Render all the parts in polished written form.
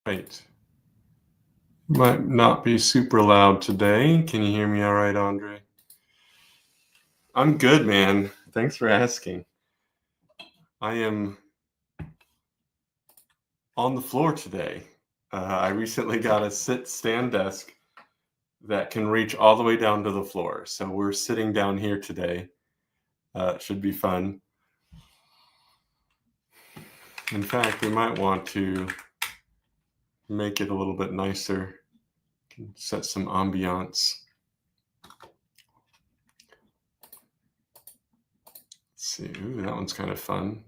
Right. Might not be super loud today. Can you hear me all right, Andre? I'm good, man. Thanks for asking. I am on the floor today. I recently got a sit-stand desk that can reach all the way down to the floor. So we're sitting down here today. It should be fun. In fact, we might want to make it a little bit nicer. Set some ambiance. Let's see. Ooh, that one's kind of fun.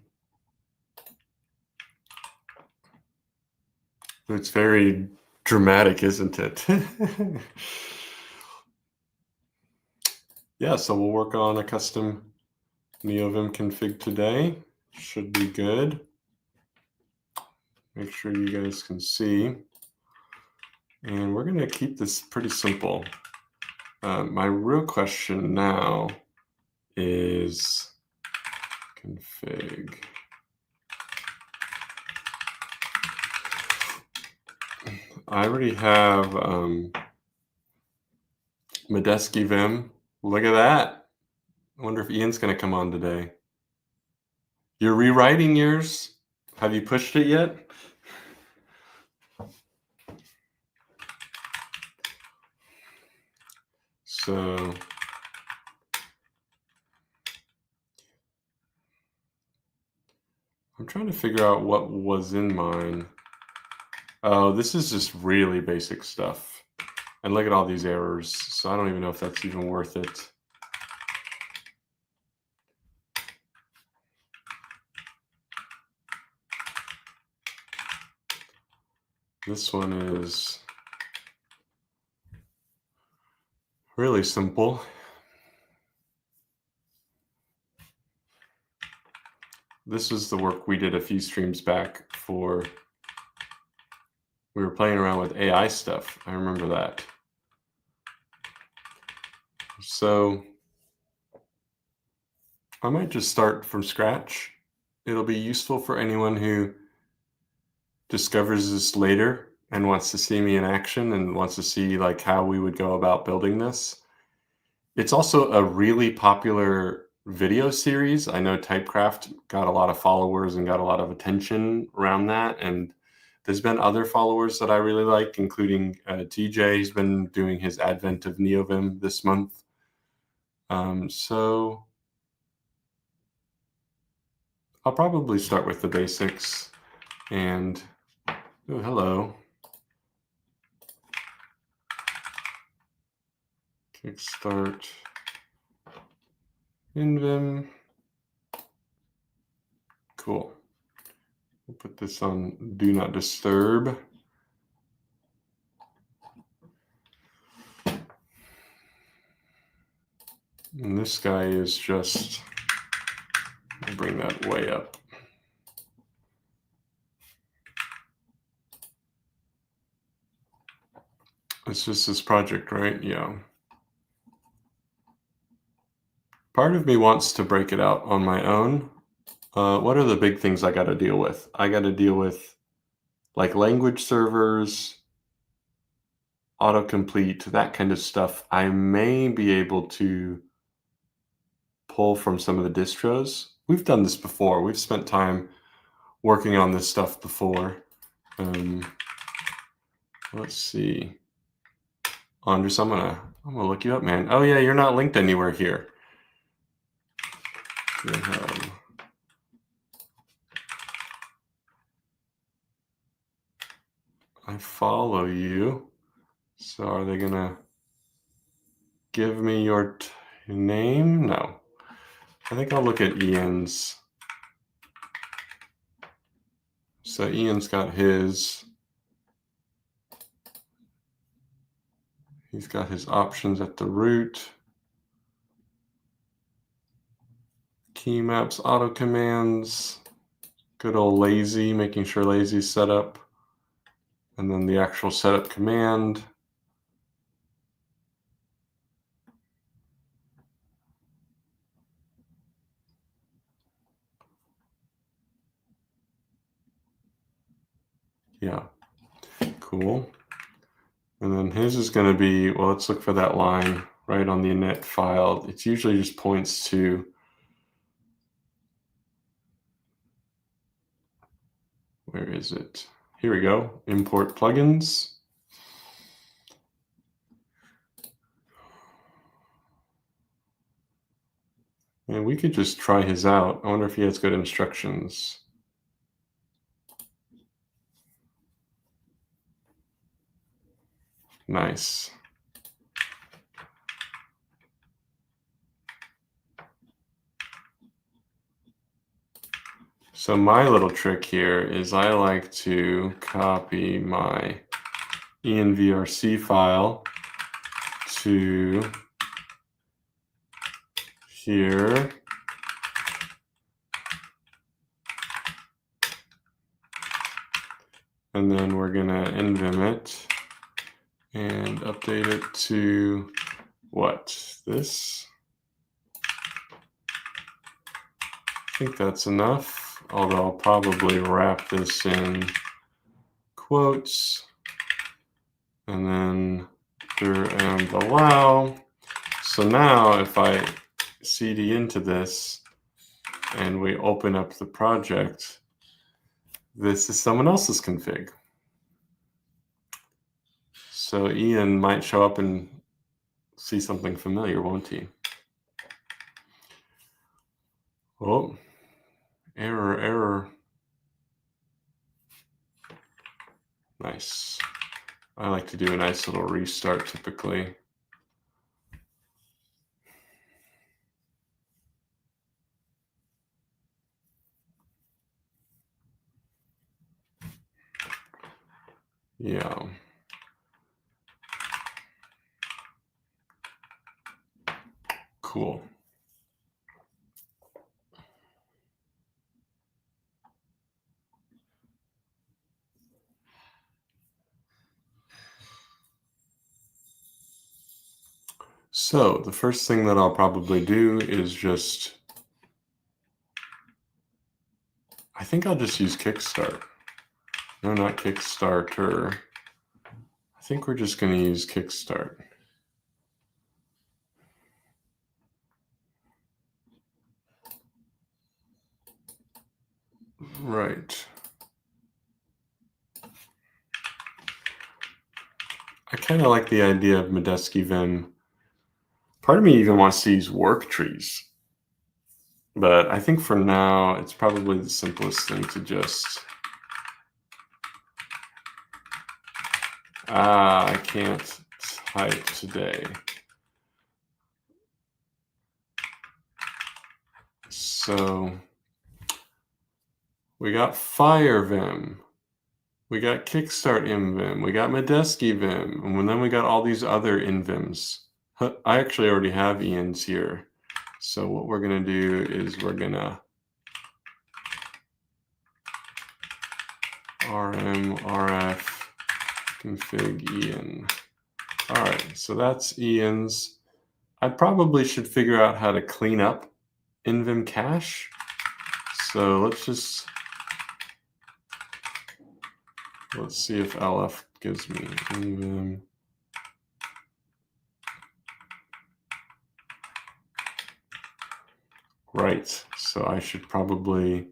It's very dramatic, isn't it? Yeah, so we'll work on a custom Neovim config today. Should be good. Make sure you guys can see. And we're going to keep this pretty simple. My real question now is config. I already have Medeski Vim. Look at that. I wonder if Ian's going to come on today. You're rewriting yours? Have you pushed it yet? So I'm trying to figure out what was in mine. Oh, this is just really basic stuff. And look at all these errors. So I don't even know if that's even worth it. This one is really simple. This is the work we did a few streams back for, we were playing around with AI stuff. I remember that. So I might just start from scratch. It'll be useful for anyone who discovers this later and wants to see me in action and wants to see like how we would go about building this. It's also a really popular video series. I know Typecraft got a lot of followers and got a lot of attention around that. And there's been other followers that I really like, including TJ. He's been doing his Advent of Neovim this month. So I'll probably start with the basics and, oh, hello. Kickstart Invim. Cool. We'll put this on Do Not Disturb. And this guy is just, I'll bring that way up. It's just this project, right? Yeah. Part of me wants to break it out on my own. What are the big things I got to deal with? I got to deal with like language servers, autocomplete, that kind of stuff. I may be able to pull from some of the distros. We've done this before. We've spent time working on this stuff before. Let's see. Andres, I'm gonna look you up, man. Oh yeah, you're not linked anywhere here. GitHub. I follow you. So are they gonna give me your name? No. I think I'll look at Ian's. So Ian's got his. He's got his options at the root. Key maps, auto commands. Good old lazy, making sure lazy's set up. And then the actual setup command. Yeah. Cool. And then his is going to be, well, let's look for that line right on the init file. It usually just points to, where is it? Here we go, import plugins. And we could just try his out. I wonder if he has good instructions. Nice. So my little trick here is I like to copy my envrc file to here. And then we're gonna envim it and update it to what? This? I think that's enough, although I'll probably wrap this in quotes and then and allow. So now if I cd into this and we open up the project, this is someone else's config. So Ian might show up and see something familiar, won't he? Oh, error. Nice. I like to do a nice little restart typically. Yeah. Cool. So the first thing that I'll probably do is I think I'll just use Kickstart. No, not Kickstarter. I think we're just going to use Kickstart. Right. I kind of like the idea of Medeski Vim. Part of me even wants to use work trees. But I think for now, it's probably the simplest thing to just... I can't type today. So we got Fire Vim. We got Kickstart InVim, we got Medeski Vim, and then we got all these other InVims. I actually already have Ian's here. So what we're gonna do is we're gonna rm rf config Ian. All right, so that's Ian's. I probably should figure out how to clean up InVim cache. So let's see if LF gives me InVim. Right, so I should probably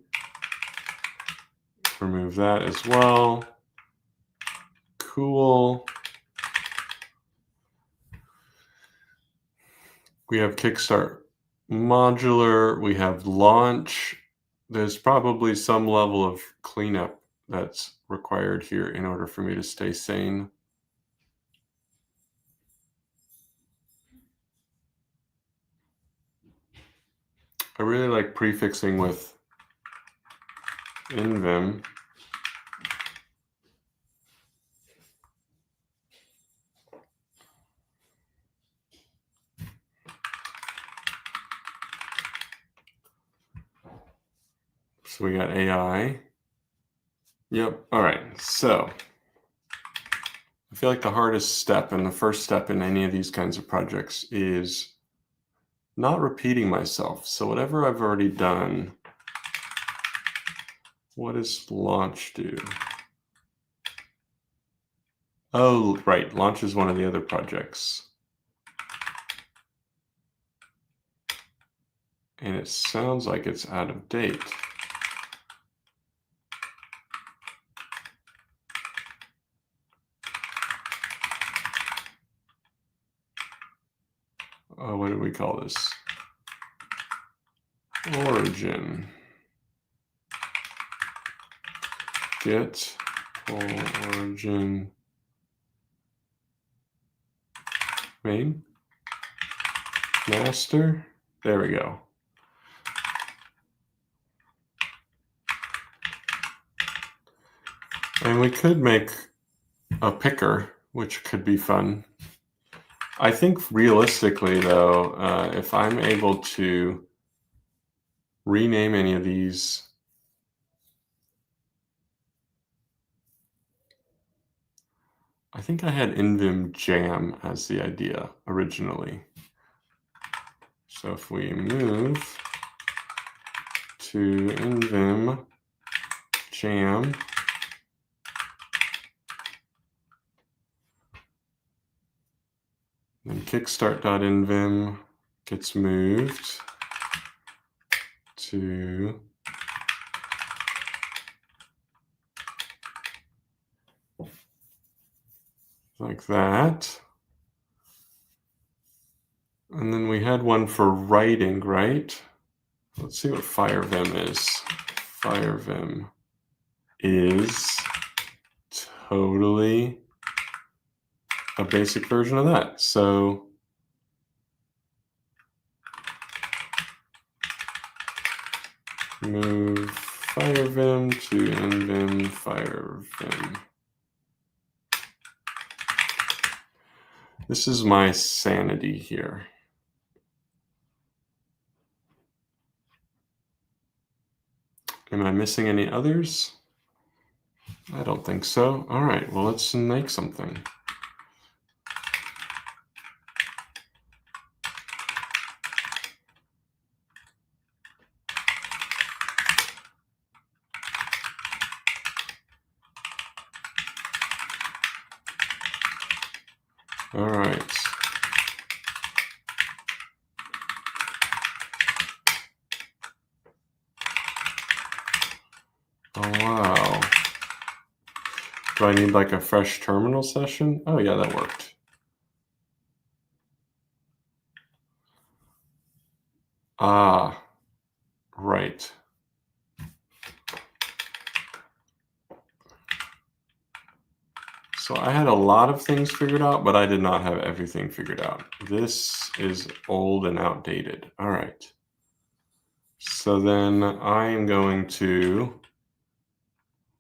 remove that as well. Cool. We have Kickstart modular, we have launch. There's probably some level of cleanup that's required here in order for me to stay sane. I really like prefixing with InVim. So we got AI. Yep. All right. So I feel like the hardest step and the first step in any of these kinds of projects is not repeating myself. So whatever I've already done, what does launch do? Oh, right. Launch is one of the other projects. And it sounds like it's out of date. What do we call this? Origin. Get origin main master. There we go. And we could make a picker, which could be fun. I think realistically, though, if I'm able to rename any of these, I think I had Neovim jam as the idea originally. So if we move to Neovim jam, then kickstart.nvim gets moved to like that. And then we had one for writing, right? Let's see what FireVim is. FireVim is totally a basic version of that. So move FireVim to Nvim FireVim. This is my sanity here. Am I missing any others? I don't think so. All right, well, let's make something. All right. Oh, wow. Do I need like a fresh terminal session? Oh, yeah, that worked. Ah, right. So I had a lot of things figured out, but I did not have everything figured out. This is old and outdated. All right. So then I am going to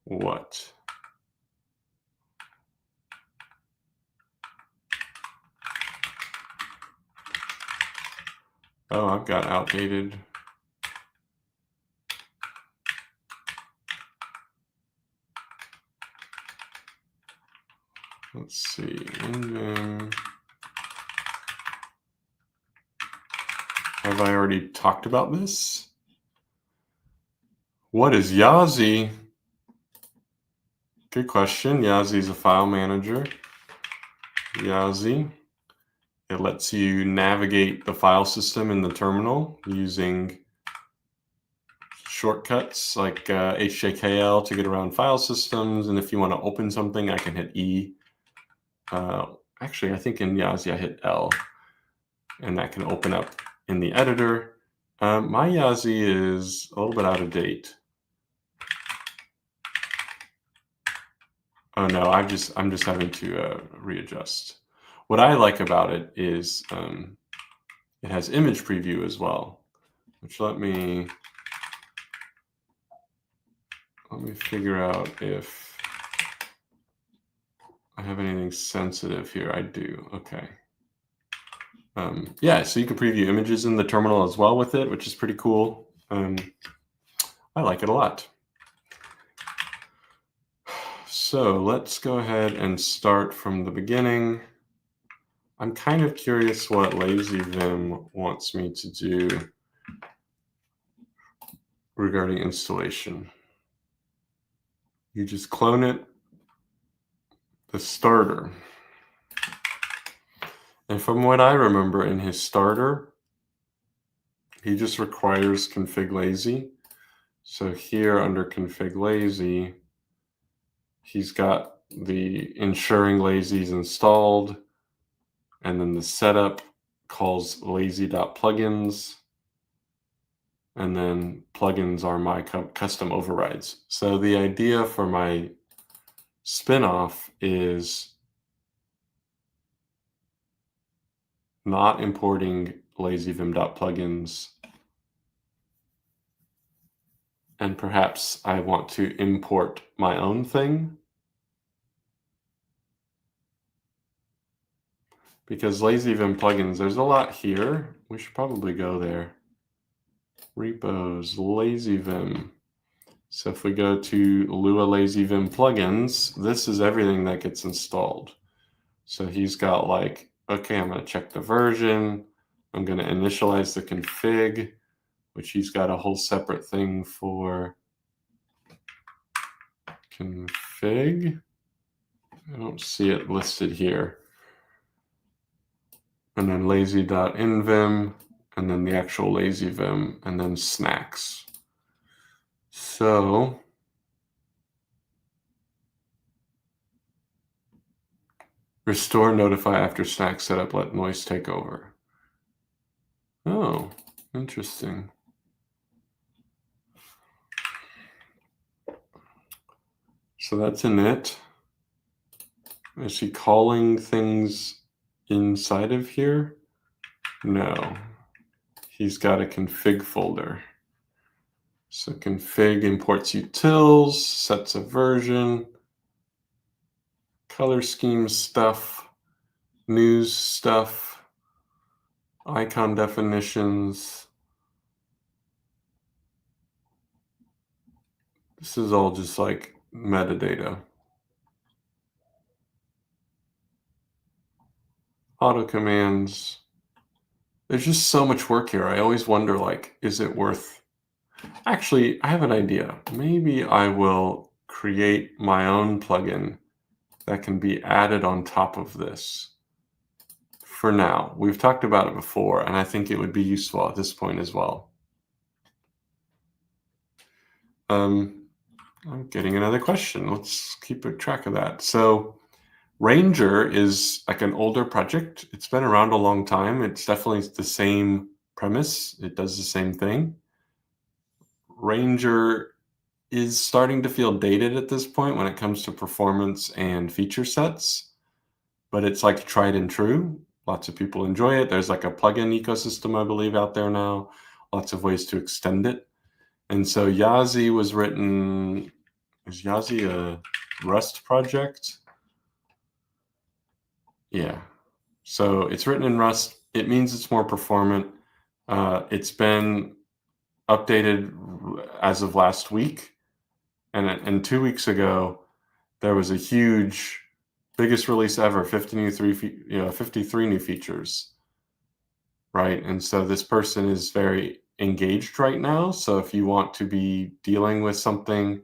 what? Oh, I've got outdated. Let's see. Nvim. Have I already talked about this? What is Yazi? Good question. Yazi is a file manager. Yazi. It lets you navigate the file system in the terminal using shortcuts like HJKL to get around file systems. And if you want to open something, I can hit E. Actually, I think in Yazi I hit L, and that can open up in the editor. My Yazi is a little bit out of date. Oh no, I'm just having to readjust. What I like about it is it has image preview as well, which let me figure out if I have anything sensitive here. I do. Okay. Yeah, so you can preview images in the terminal as well with it, which is pretty cool. I like it a lot. So let's go ahead and start from the beginning. I'm kind of curious what LazyVim wants me to do regarding installation. You just clone it. the starter. And from what I remember in his starter, he just requires config lazy. So here under config lazy, he's got the ensuring lazy is installed, and then the setup calls lazy.plugins, and then plugins are my custom overrides. So the idea for my spinoff is not importing lazyvim.plugins, and perhaps I want to import my own thing, because lazyvim plugins, there's a lot here. We should probably go there. Repos, lazyvim. So if we go to Lua lazyvim plugins, this is everything that gets installed. So he's got like, okay, I'm going to check the version. I'm going to initialize the config, which he's got a whole separate thing for config. I don't see it listed here. And then lazy.invim, and then the actual lazyvim, and then snacks. So restore notify after snack setup, let noise take over. Oh, interesting. So that's init. Is he calling things inside of here? No. He's got a config folder. So config imports utils, sets a version, color scheme stuff, news stuff, icon definitions. This is all just like metadata. Auto commands. There's just so much work here. I always wonder, like, is it worth... Actually, I have an idea. Maybe I will create my own plugin that can be added on top of this. For now, we've talked about it before, and I think it would be useful at this point as well. I'm getting another question. Let's keep a track of that. So Ranger is like an older project. It's been around a long time. It's definitely the same premise. It does the same thing. Ranger is starting to feel dated at this point when it comes to performance and feature sets, but it's like tried and true. Lots of people enjoy it. There's like a plugin ecosystem, I believe, out there now. Lots of ways to extend it. And so Yazi was written... Is Yazi a Rust project? Yeah. So it's written in Rust. It means it's more performant. It's been updated as of last week. And 2 weeks ago, there was a huge, biggest release ever, 53 new features, right? And so this person is very engaged right now. So if you want to be dealing with something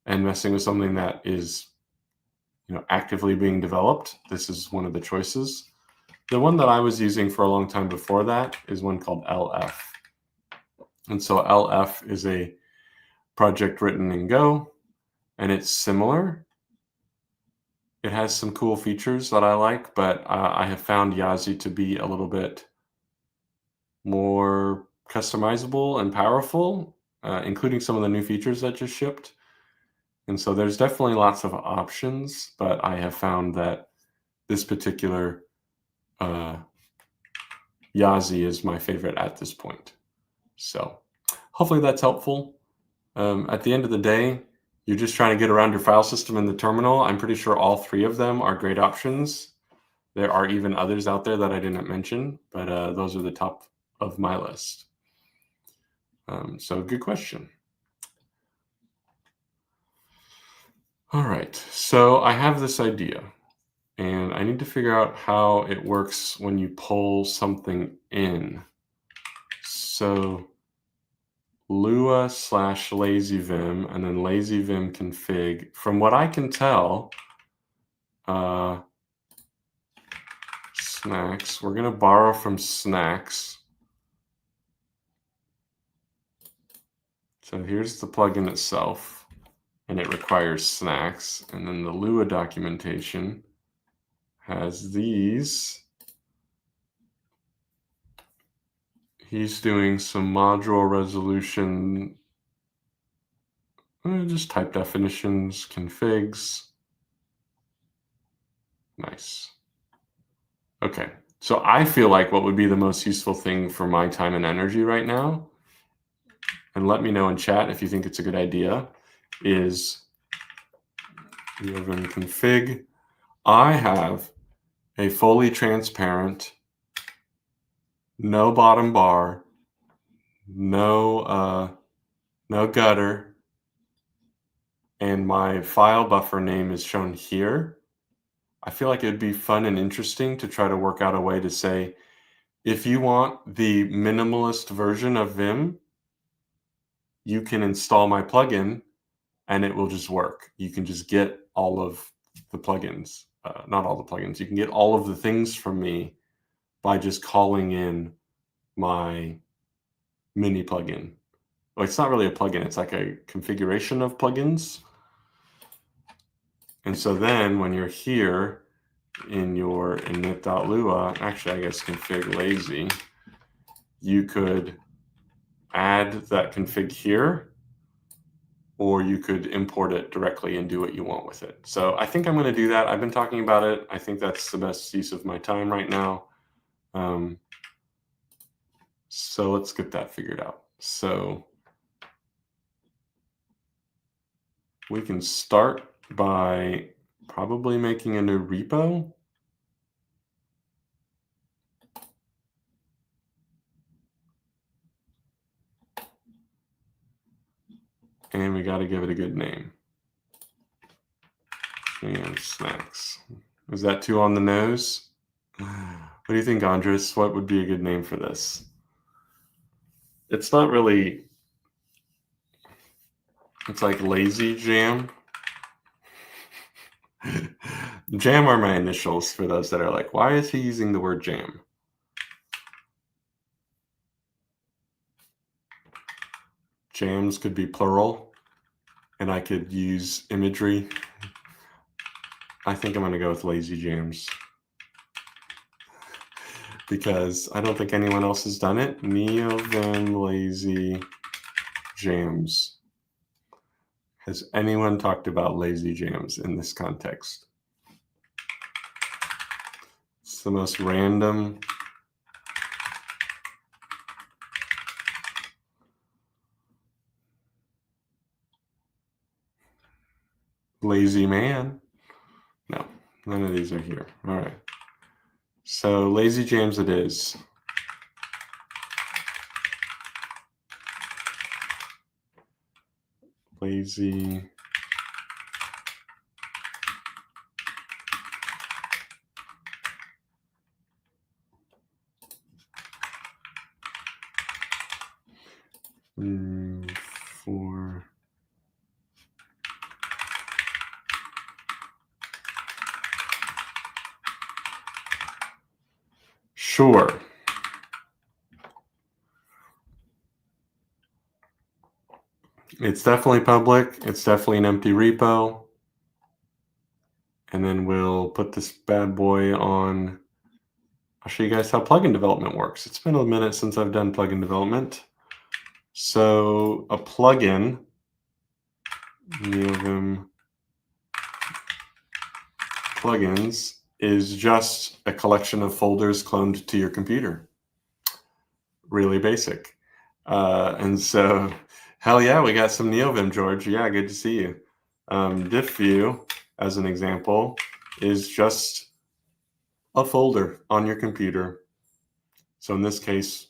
and messing with something that is, actively being developed, this is one of the choices. The one that I was using for a long time before that is one called LF. And so LF is a project written in Go, and it's similar. It has some cool features that I like, but I have found Yazi to be a little bit more customizable and powerful, including some of the new features that just shipped. And so there's definitely lots of options, but I have found that this particular Yazi is my favorite at this point. So hopefully that's helpful. At the end of the day, you're just trying to get around your file system in the terminal. I'm pretty sure all three of them are great options. There are even others out there that I didn't mention, but those are the top of my list. So good question. All right, so I have this idea, and I need to figure out how it works when you pull something in. So Lua/lazyvim, and then lazyvim config. From what I can tell, snacks. We're going to borrow from snacks. So here's the plugin itself, and it requires snacks. And then the Lua documentation has these. He's doing some module resolution, just type definitions, configs. Nice. Okay, so I feel like what would be the most useful thing for my time and energy right now, and let me know in chat if you think it's a good idea, is Neovim config. I have a fully transparent, no bottom bar, no gutter, and my file buffer name is shown here. I feel like it'd be fun and interesting to try to work out a way to say, if you want the minimalist version of Vim, you can install my plugin and it will just work. You can just get all of the plugins, not all the plugins. You can get all of the things from me by just calling in my mini plugin. Well, it's not really a plugin. It's like a configuration of plugins. And so then when you're here in your init.lua, actually, I guess config lazy, you could add that config here, or you could import it directly and do what you want with it. So I think I'm going to do that. I've been talking about it. I think that's the best use of my time right now. So let's get that figured out. So we can start by probably making a new repo. And we got to give it a good name. And snacks. Is that too on the nose? What do you think, Andres? What would be a good name for this? It's not really, it's like lazy jam. Jam are my initials for those that are like, why is he using the word jam? Jams could be plural, and I could use imagery. I think I'm going to go with lazy jams because I don't think anyone else has done it. Neovim lazy jams. Has anyone talked about lazy jams in this context? It's the most random. Lazy man. No, none of these are here. All right. So lazy jams it is. Lazy. For sure. It's definitely public. It's definitely an empty repo. And then we'll put this bad boy on. I'll show you guys how plugin development works. It's been a minute since I've done plugin development. So a plugin, Neovim plugins, is just a collection of folders cloned to your computer. Really basic. And so, hell yeah, we got some Neovim, George. Yeah, good to see you. Diff view, as an example, is just a folder on your computer. So in this case,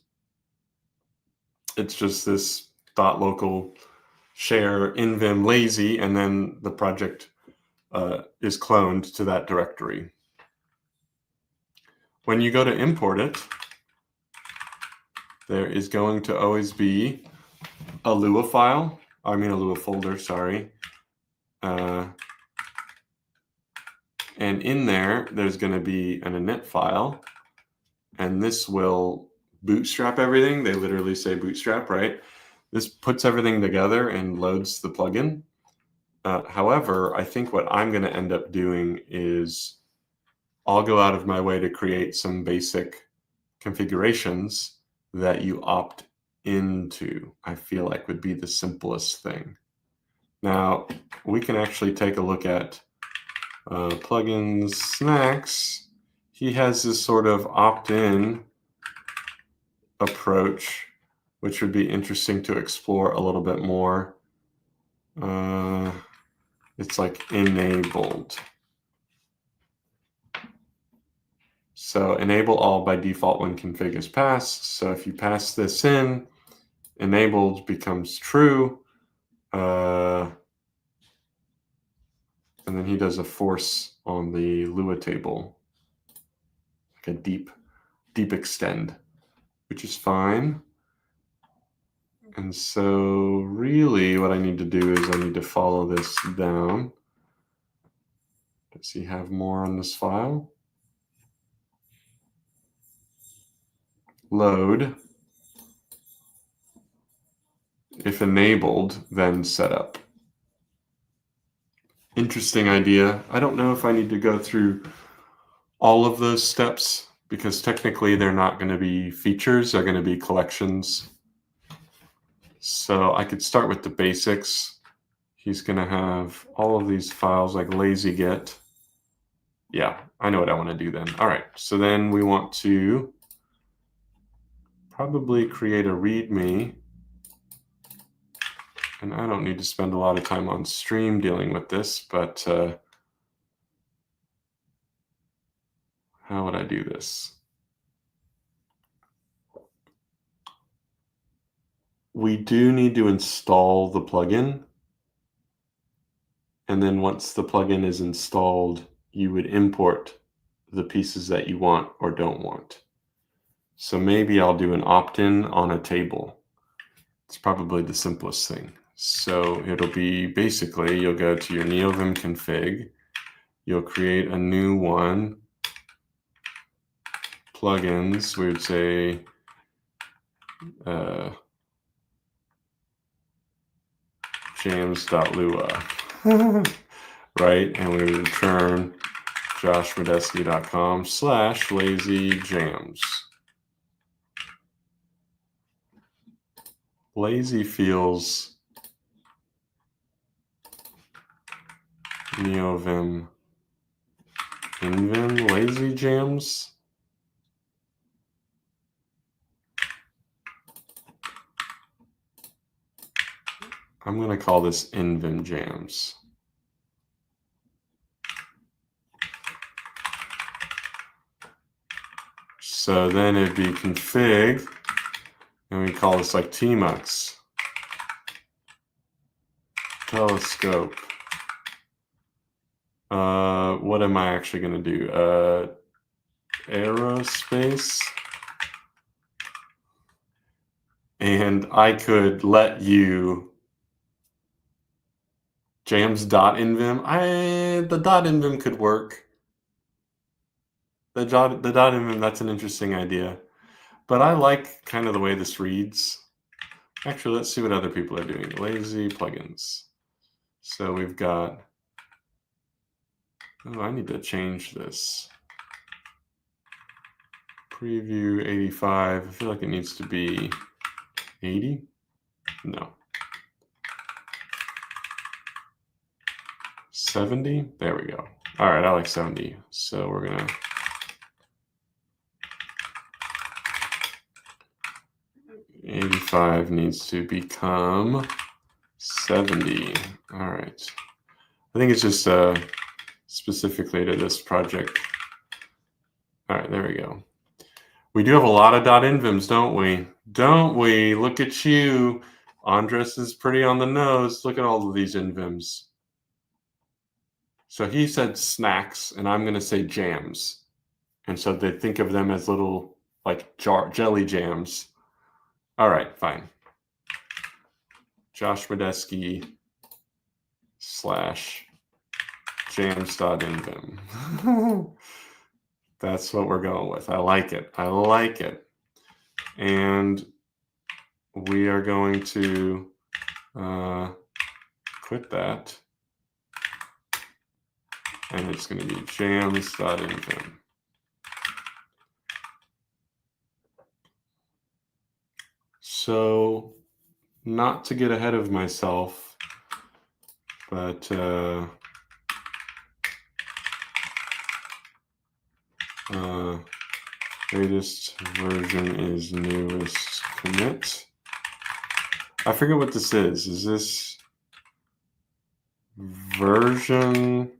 it's just this .local share in Vim lazy, and then the project is cloned to that directory. When you go to import it, there is going to always be a Lua file. I mean a Lua folder, sorry. And in there, there's going to be an init file, and this will bootstrap everything. They literally say bootstrap, right? This puts everything together and loads the plugin. However, I think what I'm going to end up doing is I'll go out of my way to create some basic configurations that you opt into. I feel like would be the simplest thing. Now, we can actually take a look at plugins snacks. He has this sort of opt-in approach, which would be interesting to explore a little bit more. It's like enabled. So enable all by default when config is passed. So if you pass this in, enabled becomes true. And then he does a force on the Lua table, like a deep extend, which is fine. And so really what I need to do is I need to follow this down. Does he have more on this file? Load. If enabled, then setup. Interesting idea. I don't know if I need to go through all of those steps because technically they're not going to be features, they're going to be collections. So I could start with the basics. He's going to have all of these files like lazy get. Yeah, I know what I want to do then. All right, so then we want to probably create a README. And I don't need to spend a lot of time on stream dealing with this, but how would I do this? We do need to install the plugin. And then once the plugin is installed, you would import the pieces that you want or don't want. So maybe I'll do an opt-in on a table. It's probably the simplest thing. So it'll be basically, you'll go to your Neovim config, you'll create a new one, plugins, we would say jams.lua, right? And we would return joshmedeski.com/lazyjams. Lazy feels Neovim invim lazy jams. I'm going to call this invim jams. So then it'd be config, and we call this like tmux, telescope. What am I actually going to do? Aerospace. And I could let you jams.invim. The .invim could work. The .invim, that's an interesting idea. But I like kind of the way this reads. Actually, let's see what other people are doing. Lazy plugins. So we've got, oh, I need to change this. Preview 85. I feel like it needs to be 80. No. 70. There we go. All right, I like 70. So we're going to 85 needs to become 70. All right. I think it's just specifically to this project. All right, there we go. We do have a lot of .invims, don't we? Don't we? Look at you. Andres is pretty on the nose. Look at all of these invims. So he said snacks, and I'm going to say jams. And so they think of them as little like jelly jams. All right, fine. Josh Medeski / jams.nvim. That's what we're going with. I like it. I like it. And we are going to quit that. And it's going to be jams.nvim. So, not to get ahead of myself, but latest version is newest commit. I forget what this is. Is this version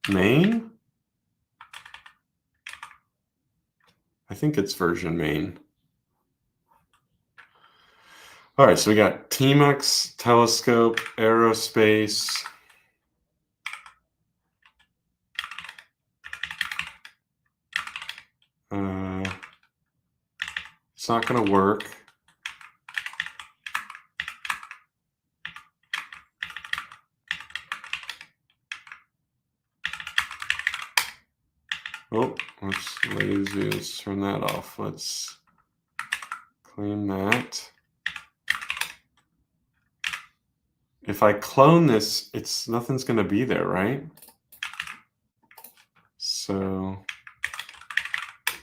main? I think it's version main. All right, so we got TMUX, telescope, aerospace. It's not going to work. Oh, let's lazy. Let's turn that off. Let's clean that. If I clone this, nothing's going to be there, right? So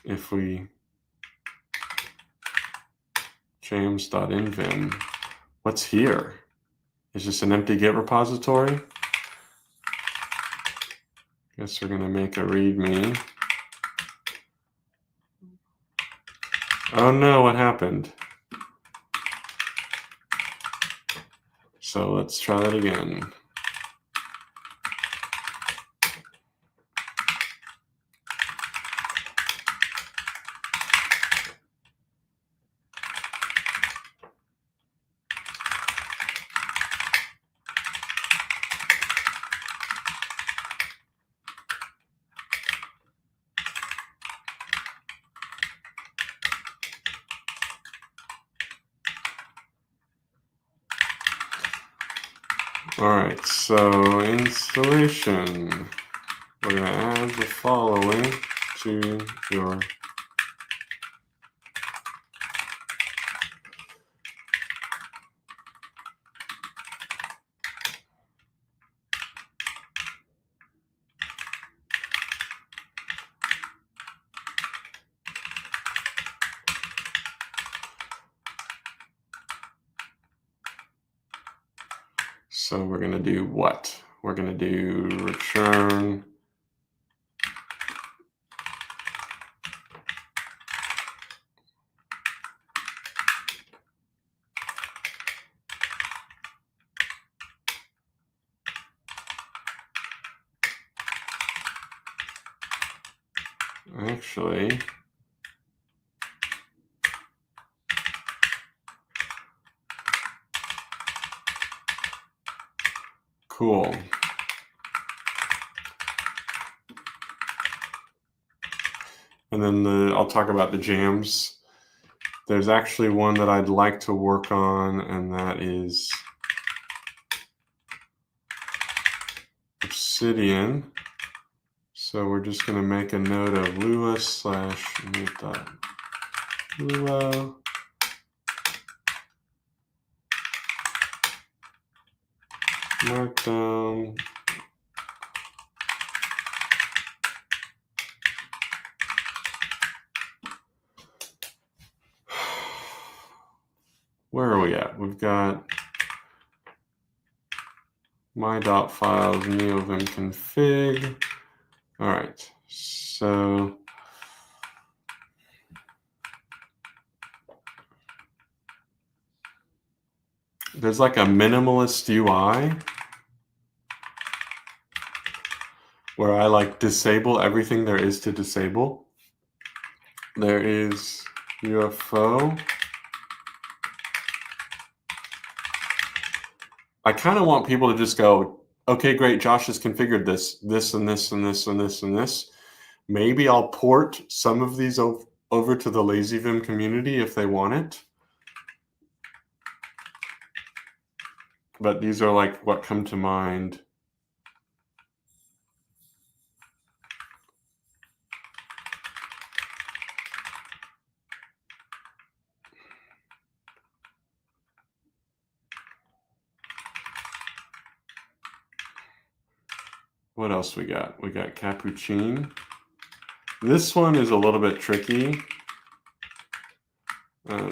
if we jams.nvim, what's here? Is this an empty Git repository? Guess we're going to make a README. Oh no, what happened? So let's try that again. All right, so installation. We're going to add the following to your So we're going to do what? We're going to do return actually cool. And then I'll talk about the jams. There's actually one that I'd like to work on, and that is Obsidian. So we're just going to make a note of lua/init.lua. Markdown. Where are we at? We've got my.files, neovim config. All right, so there's like a minimalist UI where I like disable everything there is to disable. There is UFO. I kind of want people to just go, okay, great, Josh has configured this, and this, and this, and this, and this. Maybe I'll port some of these over to the LazyVim community if they want it. But these are like what come to mind. What else we got? We got cappuccino. This one is a little bit tricky.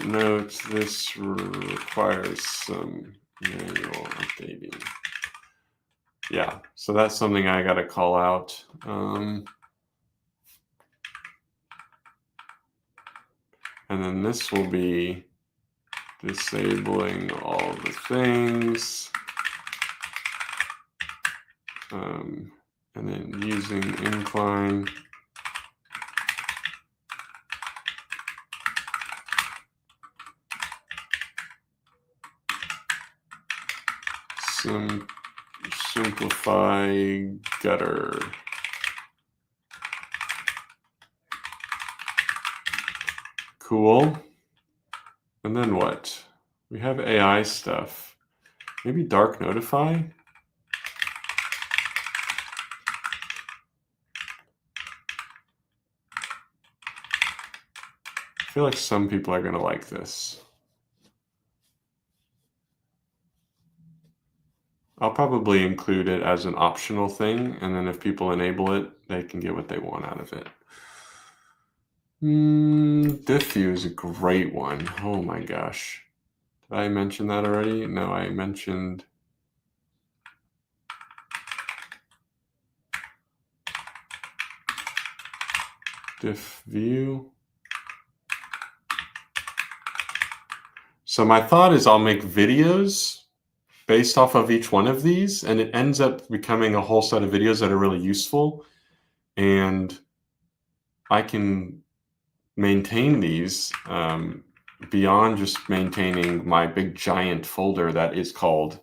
Note this requires some manual updating. Yeah, so that's something I got to call out. And then this will be disabling all the things. And then using incline. Simplify gutter. Cool. And then what? We have AI stuff. Maybe dark notify? I feel like some people are going to like this. I'll probably include it as an optional thing, and then if people enable it, they can get what they want out of it. Diff view is a great one. Oh my gosh. Did I mention that already? No, I mentioned diff view. So my thought is I'll make videos based off of each one of these, and it ends up becoming a whole set of videos that are really useful, and I can maintain these beyond just maintaining my big giant folder that is called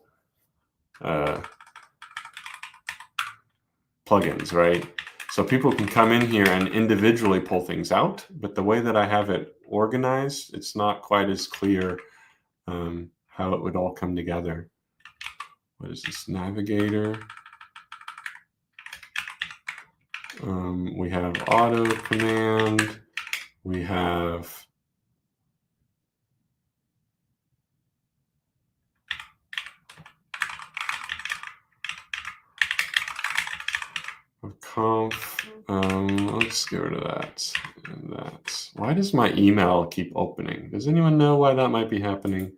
plugins, right? So people can come in here and individually pull things out, but the way that I have it organized, it's not quite as clear how it would all come together. What is this? Navigator. We have auto command. We have conf. Let's get rid of that and that. Why does my email keep opening? Does anyone know why that might be happening?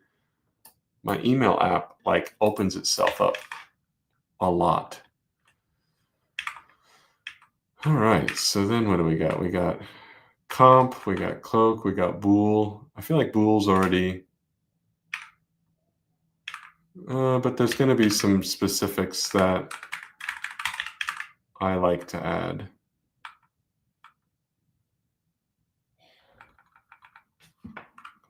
My email app like opens itself up a lot. All right, so then what do we got? We got comp, we got cloak, we got bool. I feel like bool's already, but there's going to be some specifics that I like to add.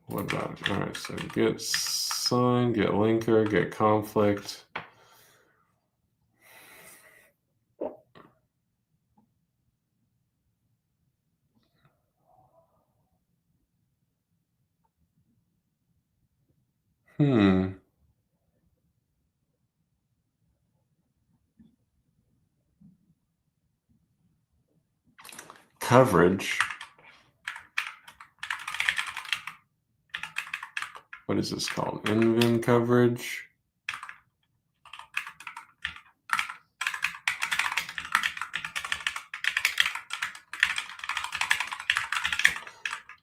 What about, all right, so get sign, get linker, get conflict. Coverage. What is this called? Neovim coverage.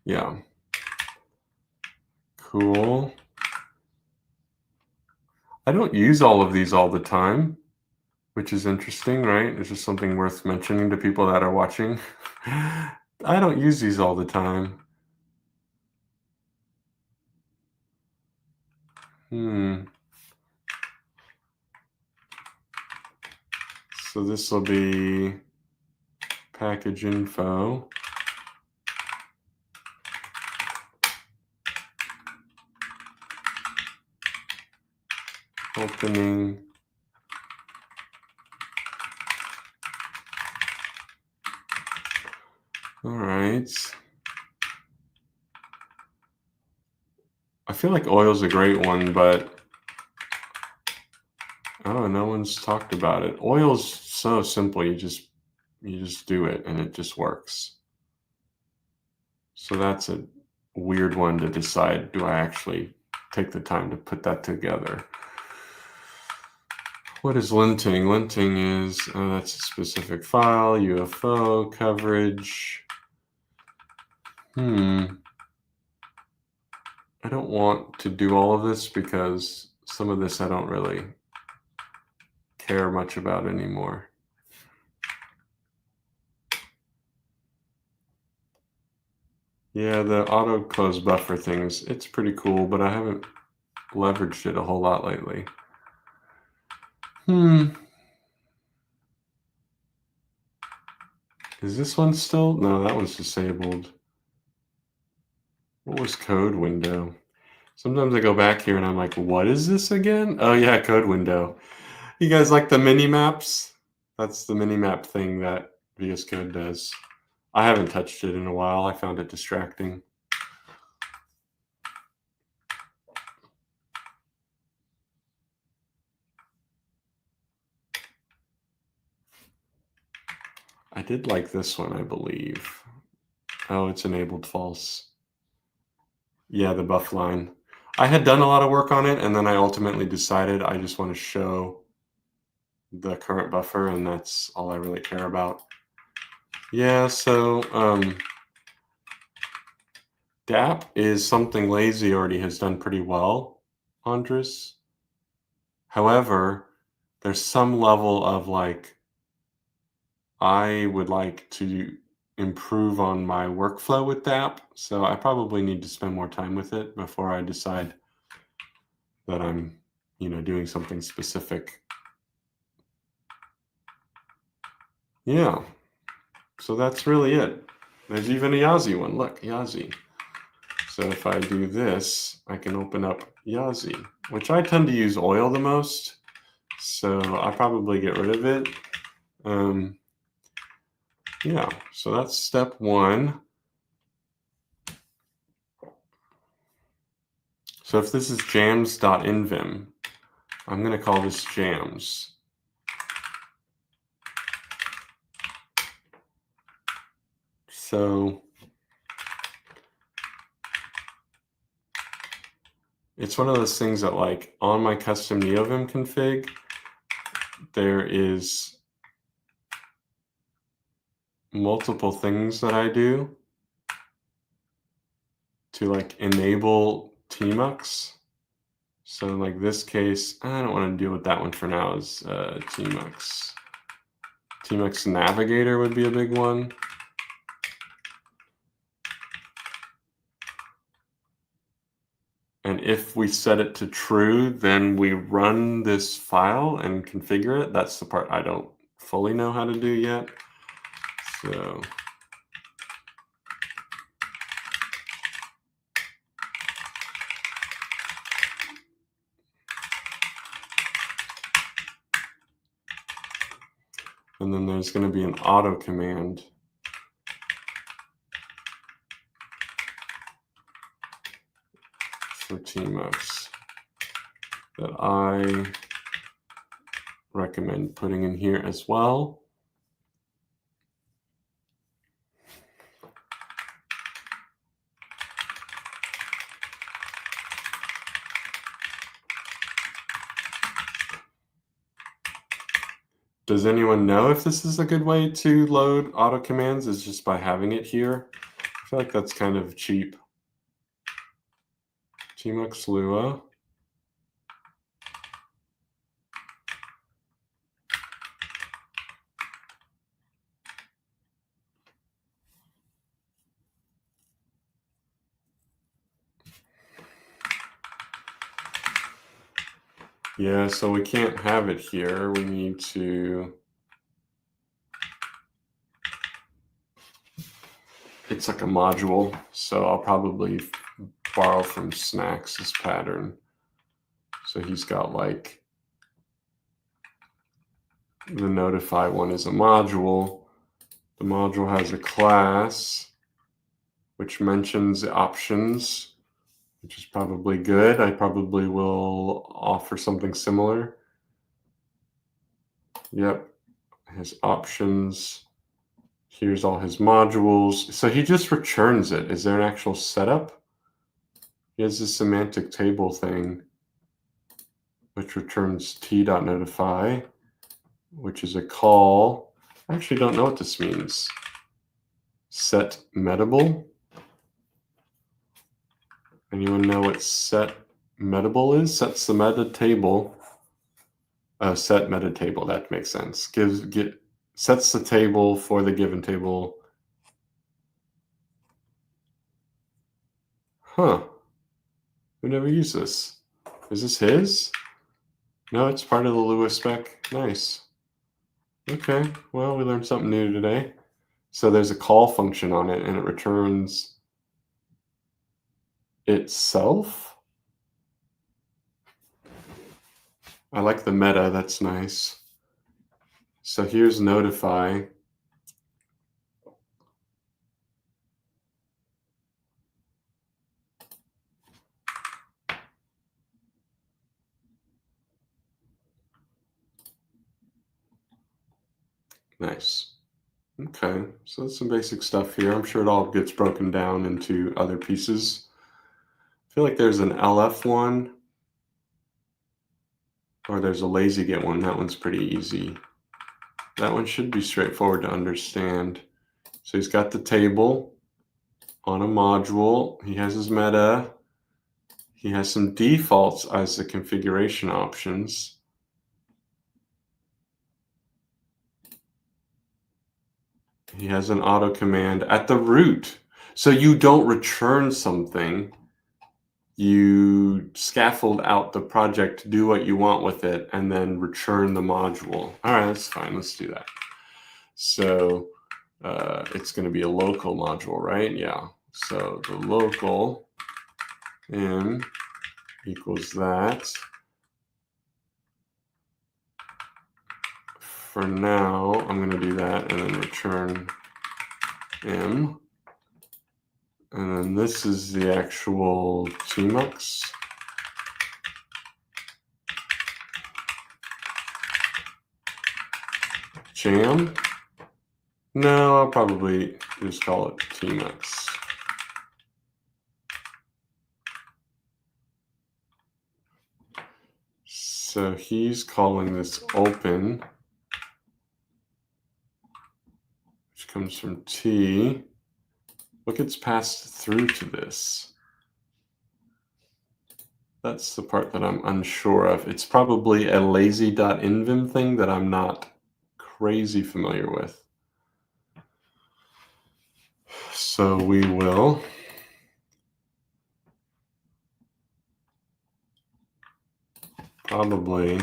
Yeah. Cool. I don't use all of these all the time, which is interesting, right? It's just something worth mentioning to people that are watching. I don't use these all the time. So this will be package info. Opening. All right. I feel like oil's a great one, but oh, no one's talked about it. Oil's so simple. You just do it and it just works. So that's a weird one to decide. Do I actually take the time to put that together? What is linting? Linting is, that's a specific file, UFO coverage. I don't want to do all of this because some of this I don't really care much about anymore. Yeah, the auto close buffer things, it's pretty cool, but I haven't leveraged it a whole lot lately. Is this one still? No, that one's disabled. What was code window? Sometimes I go back here and I'm like, what is this again? Oh yeah, code window. You guys like the mini maps? That's the mini map thing that VS Code does. I haven't touched it in a while. I found it distracting. I did like this one, I believe. Oh, it's enabled false. Yeah, the buff line. I had done a lot of work on it, and then I ultimately decided I just want to show the current buffer, and that's all I really care about. Yeah, so DAP is something Lazy already has done pretty well, Andres. However, there's some level of like, I would like to improve on my workflow with DAP, so I probably need to spend more time with it before I decide that I'm, doing something specific. Yeah, so that's really it. There's even a Yazi one. Look, Yazi. So if I do this, I can open up Yazi, which I tend to use oil the most, so I'll probably get rid of it. Yeah, so that's step one. So if this is jams.invim, I'm going to call this jams. So it's one of those things that like on my custom Neovim config, there is multiple things that I do to like enable tmux. So in like this case, I don't want to deal with that one for now, is tmux. Tmux navigator would be a big one. And if we set it to true, then we run this file and configure it. That's the part I don't fully know how to do yet. So and then there's going to be an auto command for tmux that I recommend putting in here as well. Does anyone know if this is a good way to load auto commands? Is just by having it here? I feel like that's kind of cheap. Tmux Lua. Yeah, so we can't have it here. We need to... It's like a module, so I'll probably borrow from Snacks' pattern. So he's got like the notify one is a module. The module has a class which mentions the options, which is probably good. I probably will offer something similar. Yep, his options. Here's all his modules. So he just returns it. Is there an actual setup? He has this semantic table thing, which returns t.notify, which is a call. I actually don't know what this means. Set metable. Anyone know what set metable is? Sets the meta table. Set meta table, that makes sense. Sets the table for the given table. Huh. We never used this. Is this his? No, it's part of the Lua spec. Nice. Okay, well, we learned something new today. So there's a call function on it, and it returns itself. I like the meta, that's nice. So here's notify. Nice. Okay, so that's some basic stuff here. I'm sure it all gets broken down into other pieces. I feel like there's an LF one, or there's a lazy get one. That one's pretty easy. That one should be straightforward to understand. So he's got the table on a module. He has his meta. He has some defaults as the configuration options. He has an auto command at the root. So you don't return something. You scaffold out the project, do what you want with it, and then return the module. All right, that's fine. Let's do that. So it's going to be a local module, right? Yeah. So the local in equals that. For now, I'm going to do that and then return m. And then this is the actual tmux. Jam. No, I'll probably just call it tmux. So he's calling this open, which comes from T. What gets passed through to this? That's the part that I'm unsure of. It's probably a lazy.invim thing that I'm not crazy familiar with. So we will probably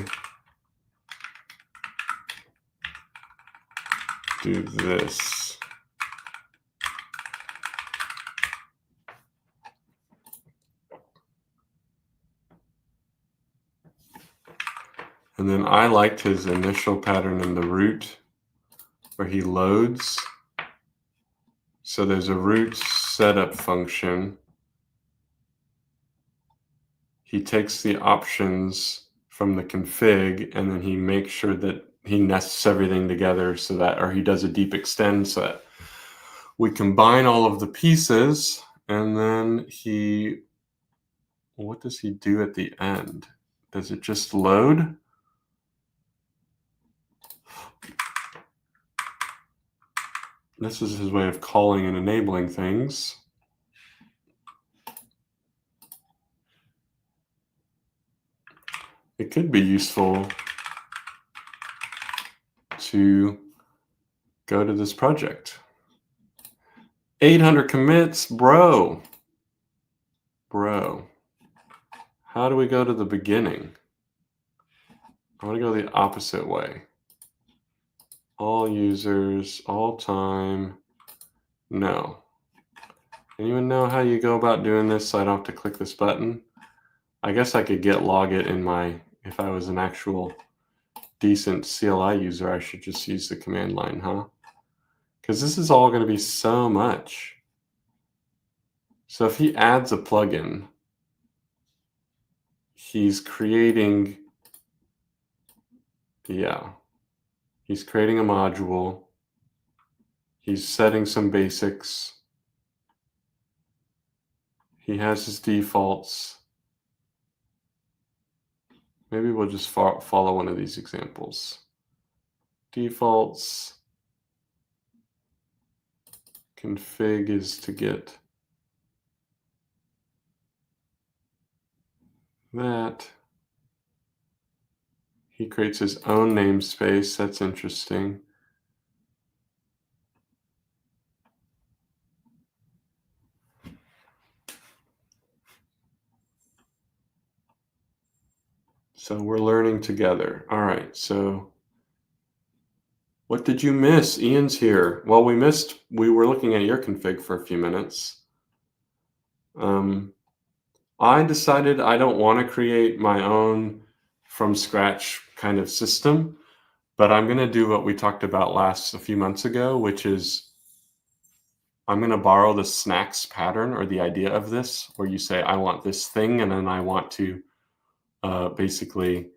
do this. And then I liked his initial pattern in the root where he loads. So there's a root setup function. He takes the options from the config and then he makes sure that he nests everything together so that, or he does a deep extend so that we combine all of the pieces. And then what does he do at the end? Does it just load? This is his way of calling and enabling things. It could be useful to go to this project. 800 commits, bro. How do we go to the beginning? I want to go the opposite way. All users, all time. No. Anyone know how you go about doing this so I don't have to click this button? I guess I could get logit in if I was an actual decent CLI user, I should just use the command line, huh? Because this is all going to be so much. So if he adds a plugin, he's creating, he's creating a module. He's setting some basics. He has his defaults. Maybe we'll just follow one of these examples. Defaults. Config is to get that. He creates his own namespace. That's interesting. So we're learning together. All right, so what did you miss? Ian's here. Well, we were looking at your config for a few minutes. I decided I don't want to create my own from scratch kind of system, but I'm going to do what we talked about a few months ago, which is I'm going to borrow the snacks pattern or the idea of this, where you say, I want this thing, and then I want to basically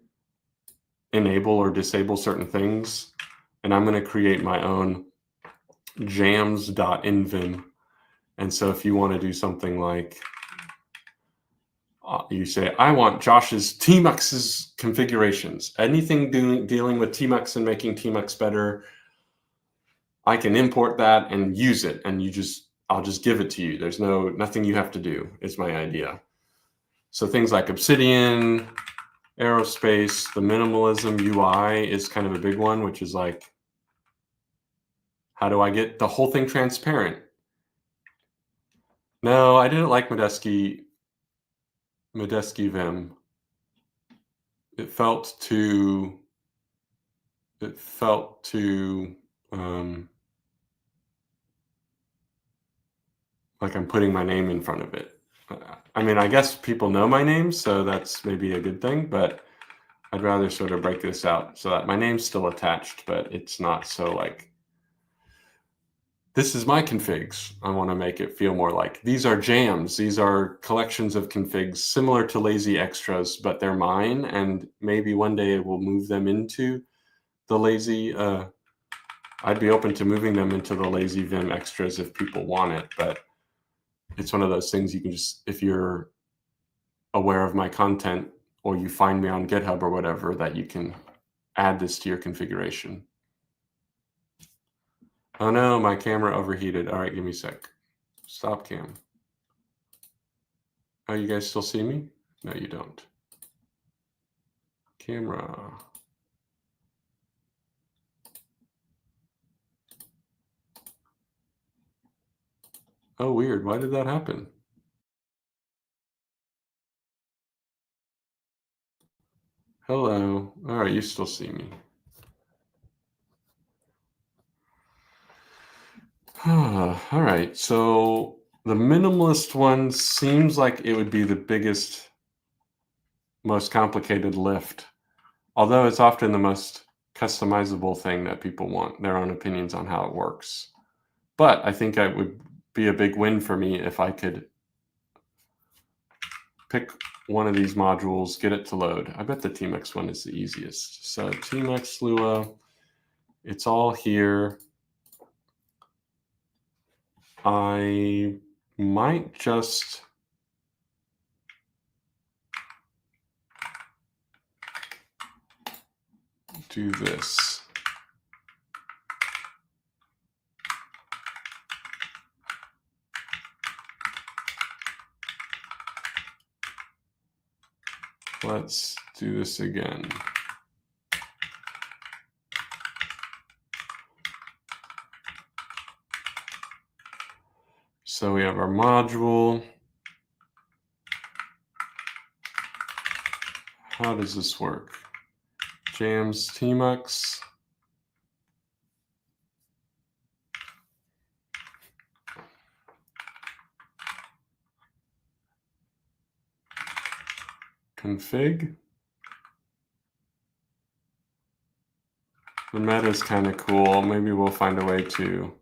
enable or disable certain things. And I'm going to create my own jams.invim. And so if you want to do something like, you say, I want Josh's Tmux's configurations. Anything dealing with Tmux and making Tmux better, I can import that and use it. And I'll just give it to you. There's nothing you have to do, is my idea. So things like Obsidian, Aerospace, the minimalism UI is kind of a big one, which is like, how do I get the whole thing transparent? No, I didn't like Modesky Vim. It felt too like I'm putting my name in front of it. I mean, I guess people know my name, so that's maybe a good thing, but I'd rather sort of break this out so that my name's still attached, but it's not so like, this is my configs. I want to make it feel more like these are jams. These are collections of configs similar to lazy extras, but they're mine. And maybe one day we'll move them into the lazy. I'd be open to moving them into the lazy Vim extras if people want it. But it's one of those things you can just, if you're aware of my content or you find me on GitHub or whatever, that you can add this to your configuration. Oh no, my camera overheated. All right, give me a sec. Stop cam. Oh, you guys still see me? No, you don't. Camera. Oh, weird. Why did that happen? Hello. All right, you still see me. All right, so the minimalist one seems like it would be the biggest, most complicated lift, although it's often the most customizable thing that people want, their own opinions on how it works. But I think it would be a big win for me if I could pick one of these modules, get it to load. I bet the Tmux one is the easiest. So Tmux Lua, it's all here. I might just do this. Let's do this again. So we have our module. How does this work? Jams Tmux. Config. The meta is kind of cool. Maybe we'll find a way to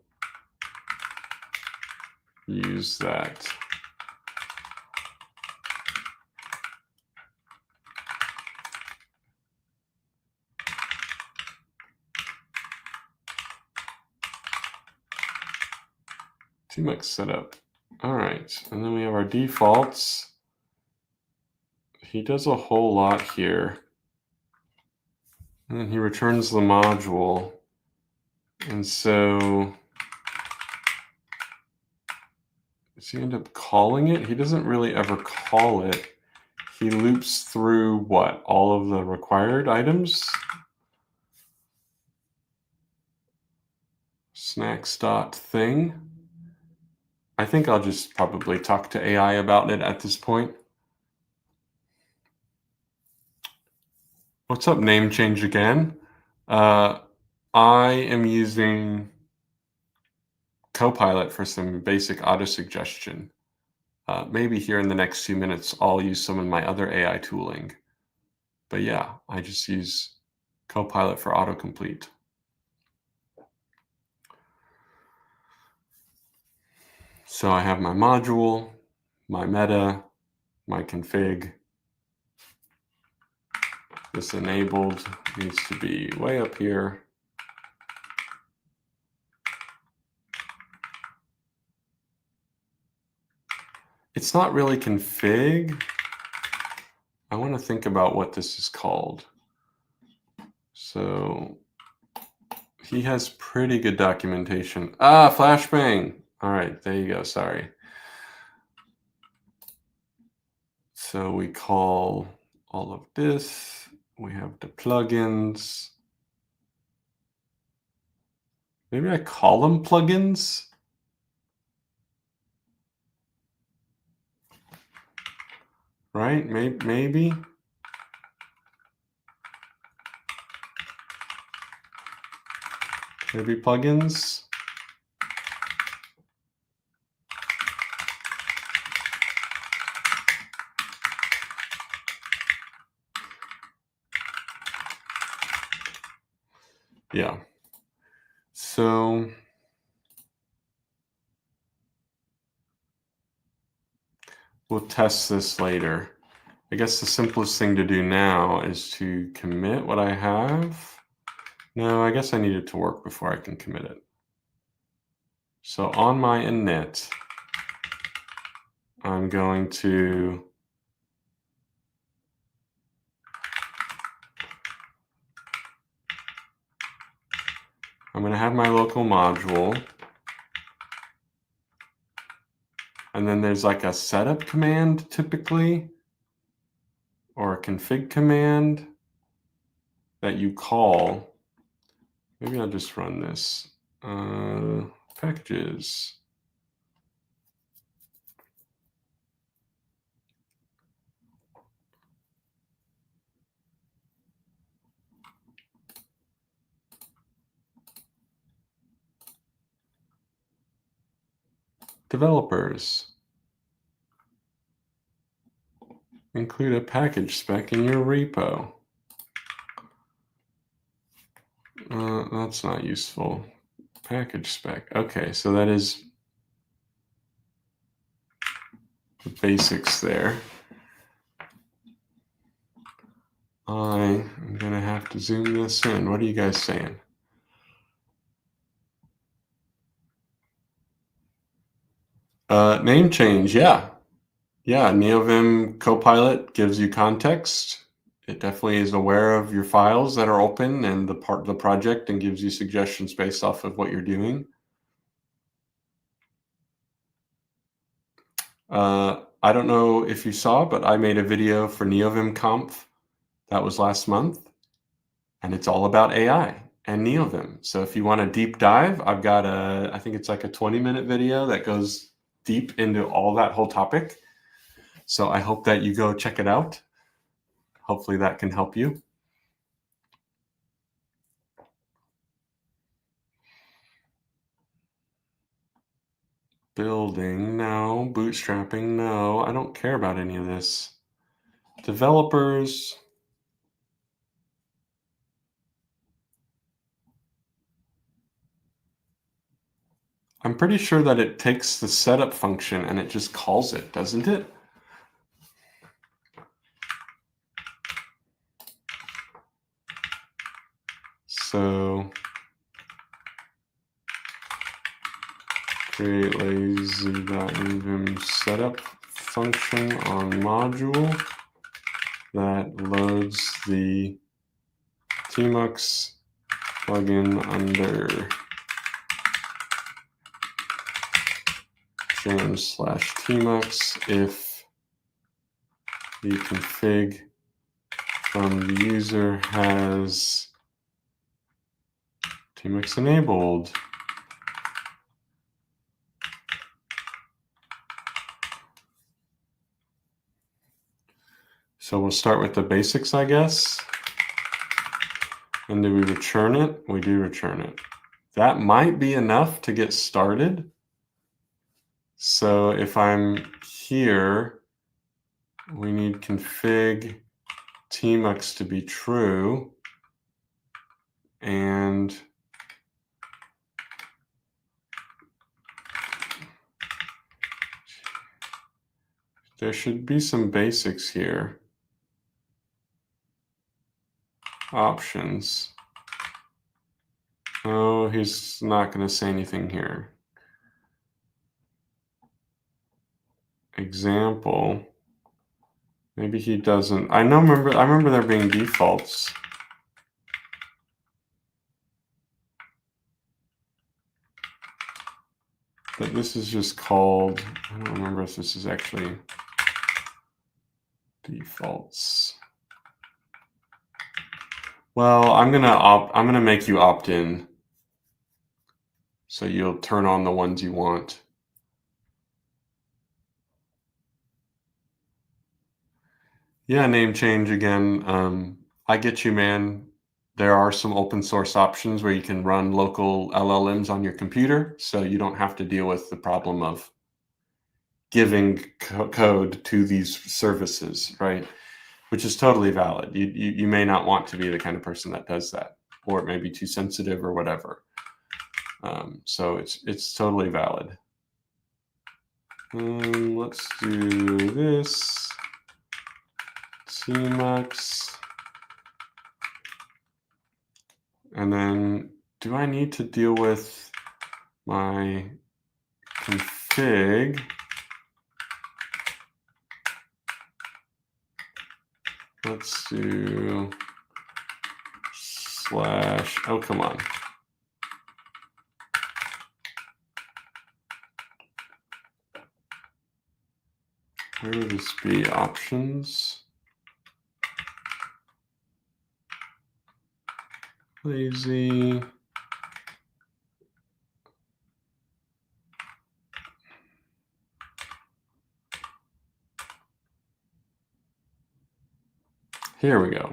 use that. Tmux setup. All right, and then we have our defaults. He does a whole lot here. And he returns the module. And so does he end up calling it? He doesn't really ever call it. He loops through what? All of the required items? Snacks.thing. I think I'll just probably talk to AI about it at this point. What's up, name change again? I am using Copilot for some basic auto-suggestion. Maybe here in the next few minutes, I'll use some of my other AI tooling. But yeah, I just use Copilot for autocomplete. So I have my module, my meta, my config. This enabled needs to be way up here. It's not really config. I want to think about what this is called. So he has pretty good documentation. Flashbang. All right, there you go. Sorry. So we call all of this. We have the plugins. Maybe I call them plugins. Right? Maybe. Maybe plugins. Yeah. So we'll test this later. I guess the simplest thing to do now is to commit what I have. No, I guess I need it to work before I can commit it. So on my init, I'm going to have my local module. And then there's like a setup command typically, or a config command that you call. Maybe I'll just run this. Packages. Developers. Include a package spec in your repo. That's not useful. Package spec. Okay, so that is the basics there. I'm going to have to zoom this in. What are you guys saying? Name change, yeah. Yeah, Neovim Copilot gives you context. It definitely is aware of your files that are open and the part of the project and gives you suggestions based off of what you're doing. I don't know if you saw, but I made a video for Neovim Conf. That was last month. And it's all about AI and Neovim. So if you want a deep dive, I've got I think it's like a 20-minute video that goes deep into all that whole topic. So I hope that you go check it out. Hopefully that can help you. Building, no. Bootstrapping, no. I don't care about any of this. Developers. I'm pretty sure that it takes the setup function and it just calls it, doesn't it? So create lazy.envim setup function on module that loads the tmux plugin under change/tmux if the config from the user has tmux enabled. So we'll start with the basics, I guess. And do we return it? We do return it. That might be enough to get started. So if I'm here, we need config tmux to be true. And there should be some basics here. Options. Oh, he's not going to say anything here. Example. Maybe he doesn't. I remember there being defaults. But this is just called, I don't remember if this is actually defaults. Well, I'm gonna make you opt in. So you'll turn on the ones you want. Yeah, name change again. I get you, man. There are some open source options where you can run local LLMs on your computer, so you don't have to deal with the problem of giving code to these services, right? Which is totally valid. You may not want to be the kind of person that does that, or it may be too sensitive or whatever. So it's totally valid. Let's do this. tmux. And then do I need to deal with my config? Let's do / oh, come on. Where would this be? Options. Lazy. Here we go.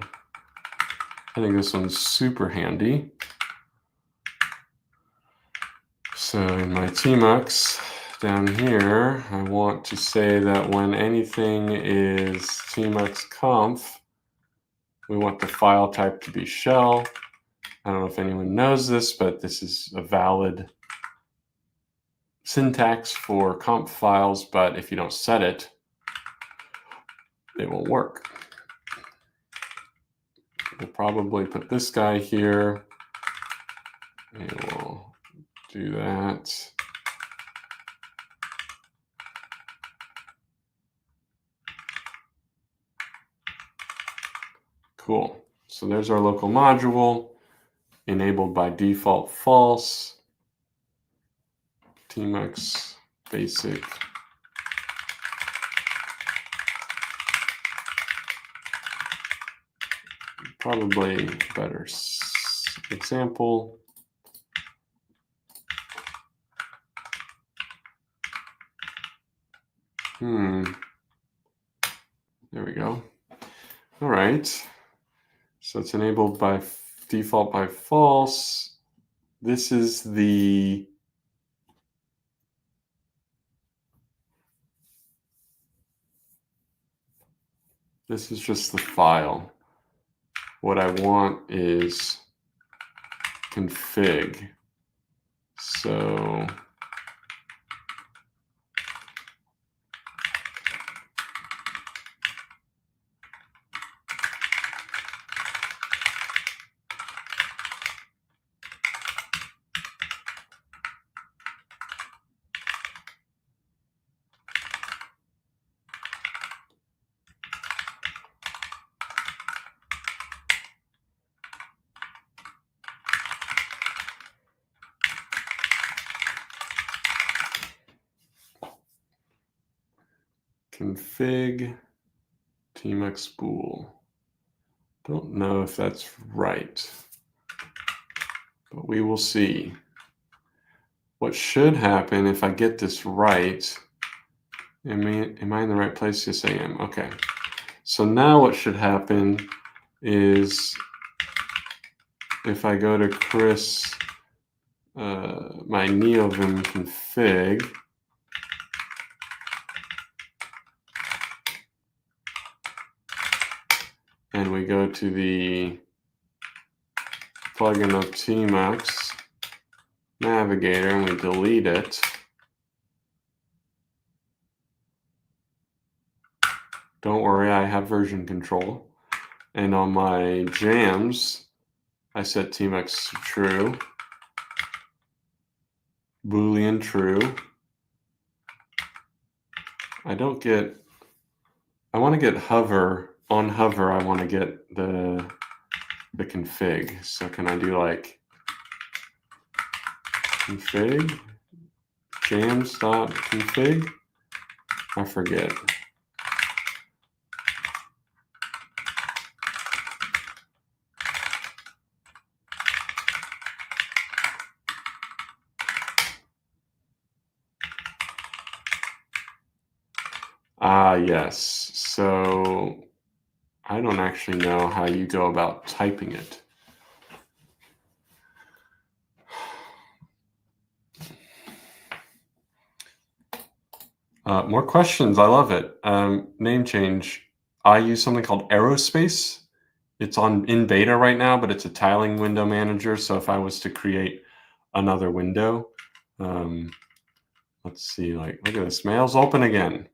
I think this one's super handy. So in my tmux down here, I want to say that when anything is tmux conf, we want the file type to be shell. I don't know if anyone knows this, but this is a valid syntax for conf files, but if you don't set it, it won't work. We'll probably put this guy here, and we'll do that. Cool. So there's our local module, enabled by default false, tmux basic. Probably better example. There we go. All right. So it's enabled by default by false. This is the just the file. What I want is config. So config tmux bool. Don't know if that's right, but we will see. What should happen if I get this right, am I in the right place? Yes, I am. Okay. So now what should happen is if I go to Chris, my Neovim config, and we go to the plugin of tmux navigator and we delete it, don't worry, I have version control. And on my jams, I set tmux true, boolean true. I want to get hover. On hover, I want to get the config. So can I do like config jams.config? I forget. Yes. So I don't actually know how you go about typing it. More questions. I love it. Name change. I use something called Aerospace. It's in beta right now, but it's a tiling window manager. So if I was to create another window, let's see, like, look at this, mail's open again.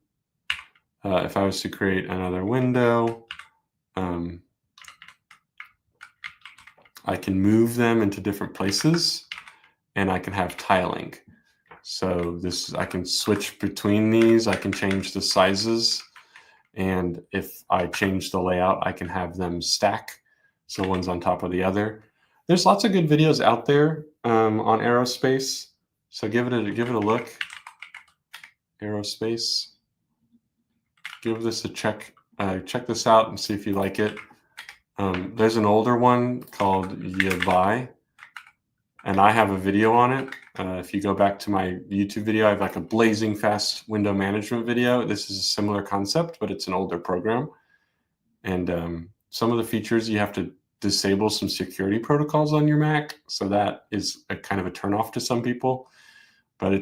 If I was to create another window, I can move them into different places and I can have tiling. So I can switch between these. I can change the sizes. And if I change the layout, I can have them stack. So one's on top of the other. There's lots of good videos out there on Aerospace. So give it a look. Aerospace. Give this a check. Check this out and see if you like it. There's an older one called Yabai, and I have a video on it. If you go back to my YouTube video, I have like a blazing fast window management video. This is a similar concept, but it's an older program. And some of the features, you have to disable some security protocols on your Mac. So that is a kind of a turnoff to some people. But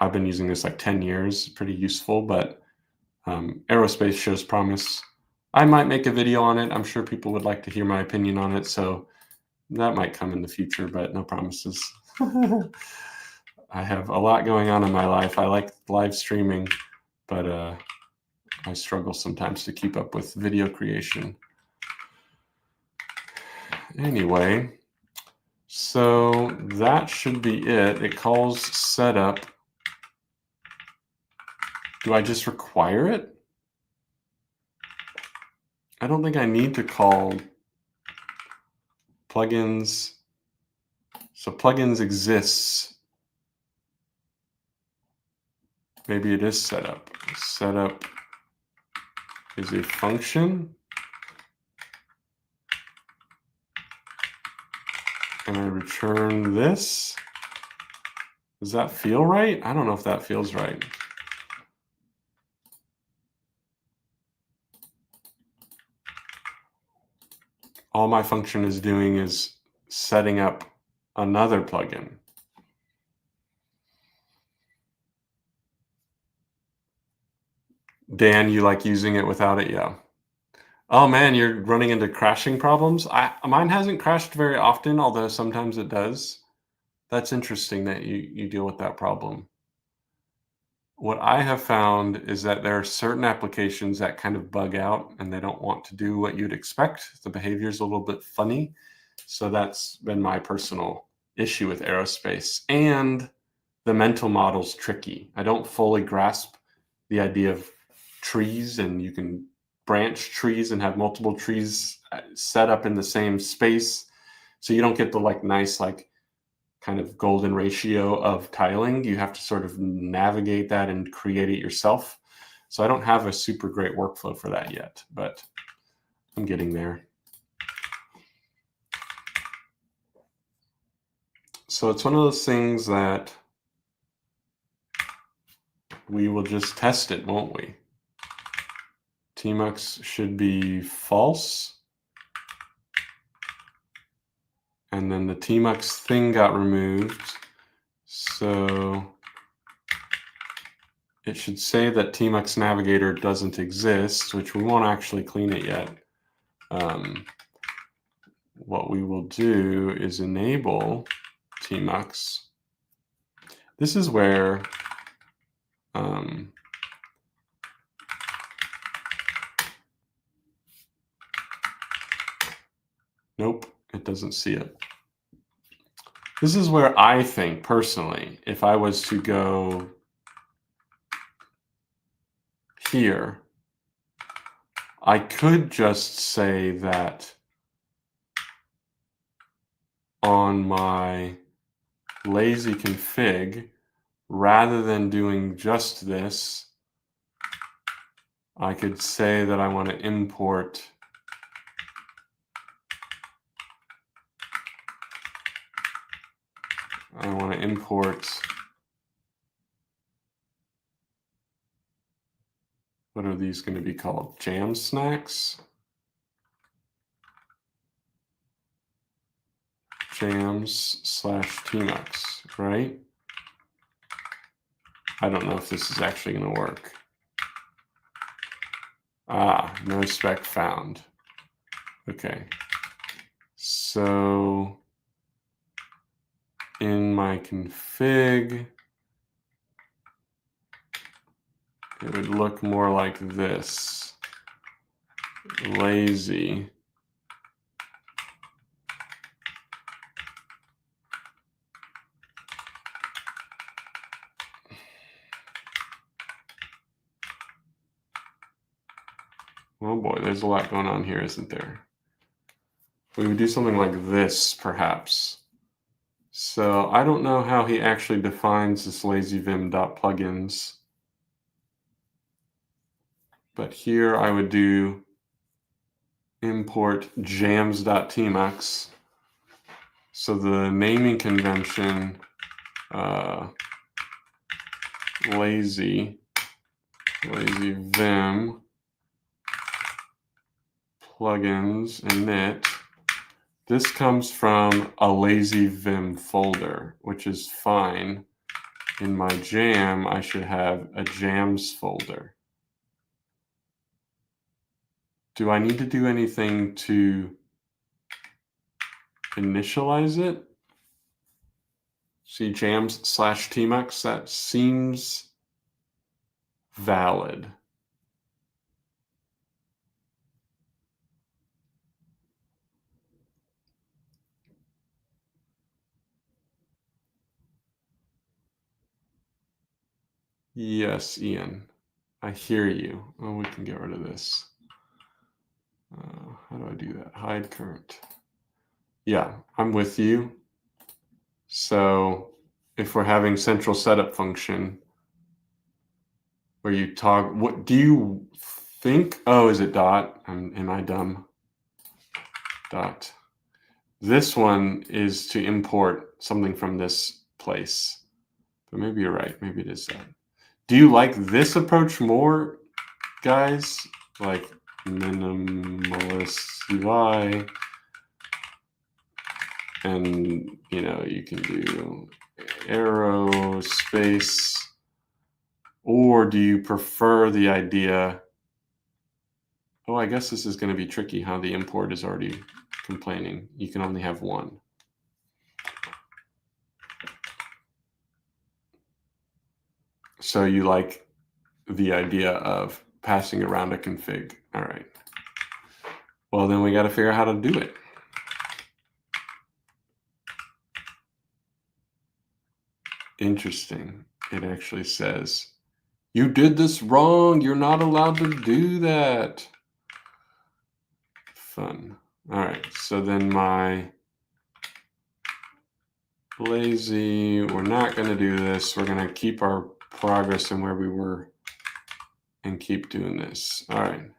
I've been using this like 10 years, pretty useful, but Aerospace shows promise. I might make a video on it. I'm sure people would like to hear my opinion on it. So that might come in the future, but no promises. I have a lot going on in my life. I like live streaming, but I struggle sometimes to keep up with video creation. Anyway, so that should be it. It calls setup. Do I just require it? I don't think I need to call plugins. So plugins exists. Maybe it is setup. Setup is a function. And I return this. Does that feel right? I don't know if that feels right. All my function is doing is setting up another plugin. Dan, you like using it without it? Yeah. Oh man, you're running into crashing problems? Mine hasn't crashed very often, although sometimes it does. That's interesting that you deal with that problem. What I have found is that there are certain applications that kind of bug out and they don't want to do what you'd expect. The behavior is a little bit funny. So that's been my personal issue with Aerospace. And the mental model's tricky. I don't fully grasp the idea of trees, and you can branch trees and have multiple trees set up in the same space. So you don't get the nice kind of golden ratio of tiling. You have to sort of navigate that and create it yourself. So I don't have a super great workflow for that yet, but I'm getting there. So it's one of those things that we will just test it, won't we? Tmux should be false. And then the tmux thing got removed. So it should say that tmux navigator doesn't exist, which we won't actually clean it yet. What we will do is enable tmux. This is where nope, it doesn't see it. This is where I think, personally, if I was to go here, I could just say that on my lazy config, rather than doing just this, I could say that I want to import what are these going to be called? Jam snacks? Jams/tmux, right? I don't know if this is actually going to work. No spec found. Okay. So in my config, it would look more like this. Lazy. Oh boy, there's a lot going on here, isn't there? We would do something like this, perhaps. So I don't know how he actually defines this lazyvim.plugins. But here I would do import jams.tmux. So the naming convention, lazy vim plugins init. This comes from a lazy vim folder, which is fine. In my jam, I should have a jams folder. Do I need to do anything to initialize it? See, jams/tmux, that seems valid. Yes, Ian, I hear you. Oh, we can get rid of this. How do I do that? Hide current. Yeah, I'm with you. So if we're having central setup function where you toggle, what do you think? Oh, is it dot? Am I dumb? Dot. This one is to import something from this place. But maybe you're right. Maybe it is that. Do you like this approach more, guys? Like minimalist UI, and you can do arrow space, or do you prefer the idea? Oh, I guess this is going to be tricky, huh? The import is already complaining. You can only have one. So you like the idea of passing around a config. All right. Well, then we got to figure out how to do it. Interesting. It actually says, you did this wrong. You're not allowed to do that. Fun. All right. So then my lazy, we're not going to do this. We're going to keep our progress in where we were and keep doing this. All right.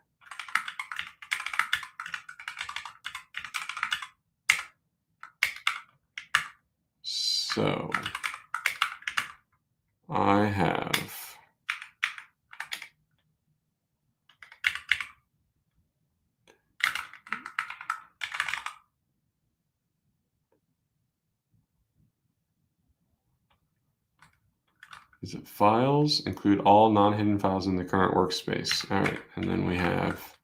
So I have is it files? Include all non-hidden files in the current workspace. All right, and then we have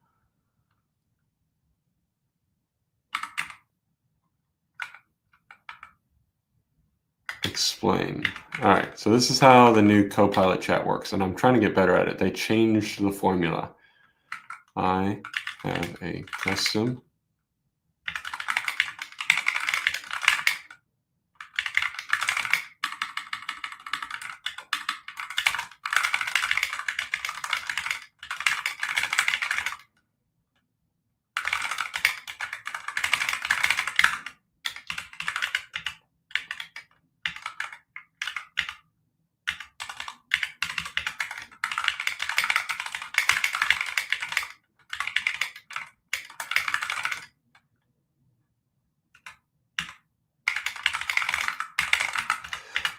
explain. All right, so this is how the new Copilot chat works, and I'm trying to get better at it. They changed the formula. I have a custom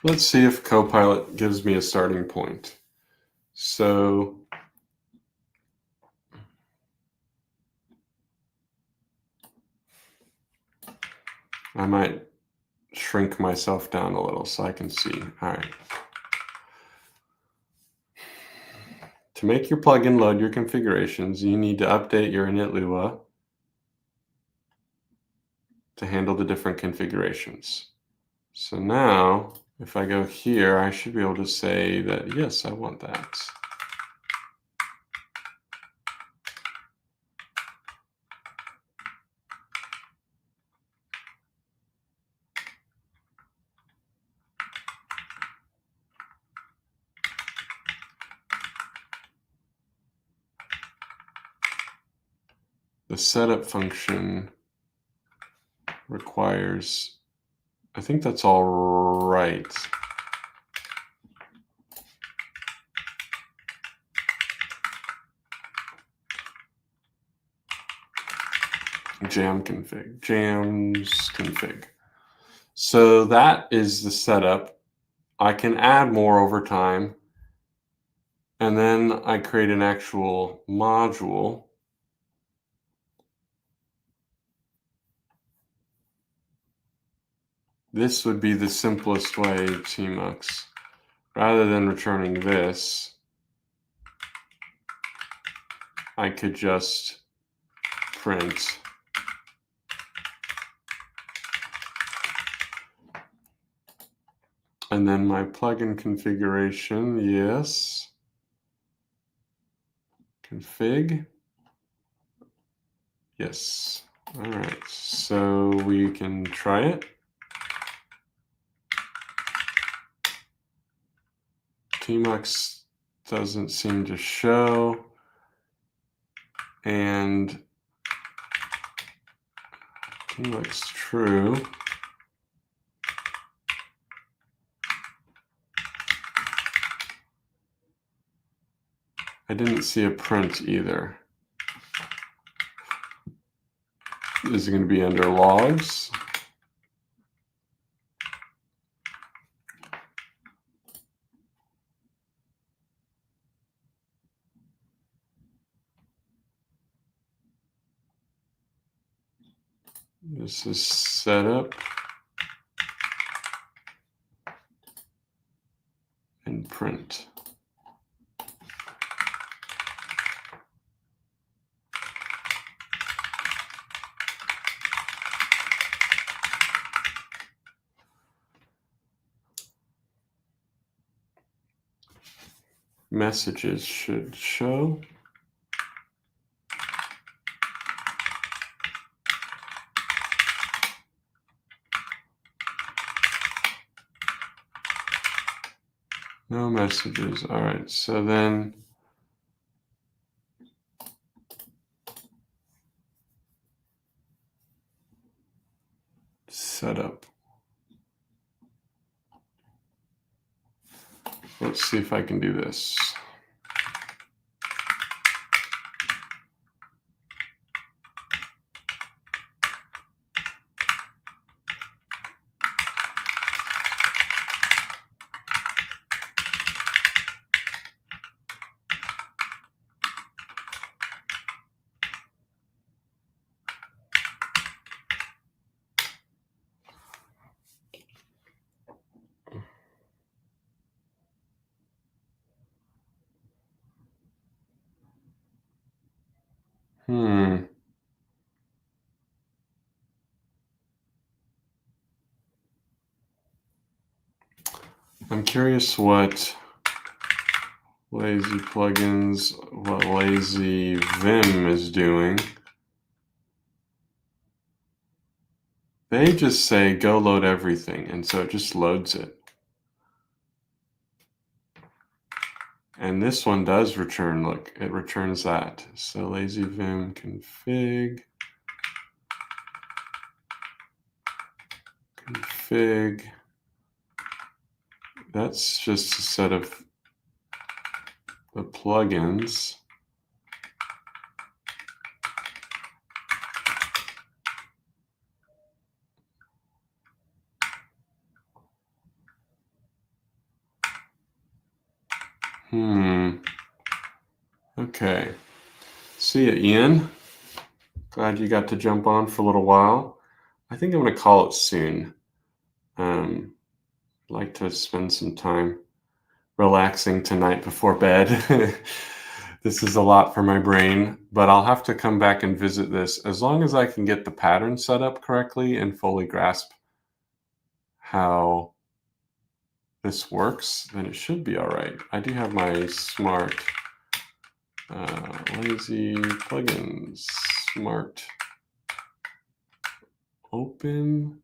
Let's see if Copilot gives me a starting point. So I might shrink myself down a little so I can see. All right. To make your plugin load your configurations, you need to update your init Lua to handle the different configurations. So now, if I go here, I should be able to say that, yes, I want that. The setup function requires, I think that's all right. Jams config. So that is the setup. I can add more over time. And then I create an actual module. This would be the simplest way, Tmux. Rather than returning this, I could just print and then my plugin configuration, yes. Config. Yes. All right. So we can try it. Tmux doesn't seem to show. And Tmux true. I didn't see a print either. Is it going to be under logs? This is setup and print. Messages should show. No messages. All right, so then setup. Let's see if I can do this. I'm curious what lazy plugins, what lazy Vim is doing. They just say go load everything, and so it just loads it. And this one does return, look, it returns that. So lazy Vim config. That's just a set of the plugins. Okay. See ya, Ian. Glad you got to jump on for a little while. I think I'm going to call it soon. I'd like to spend some time relaxing tonight before bed. This is a lot for my brain, but I'll have to come back and visit this as long as I can get the pattern set up correctly and fully grasp how this works, then it should be all right. I do have my smart lazy plugins, smart open,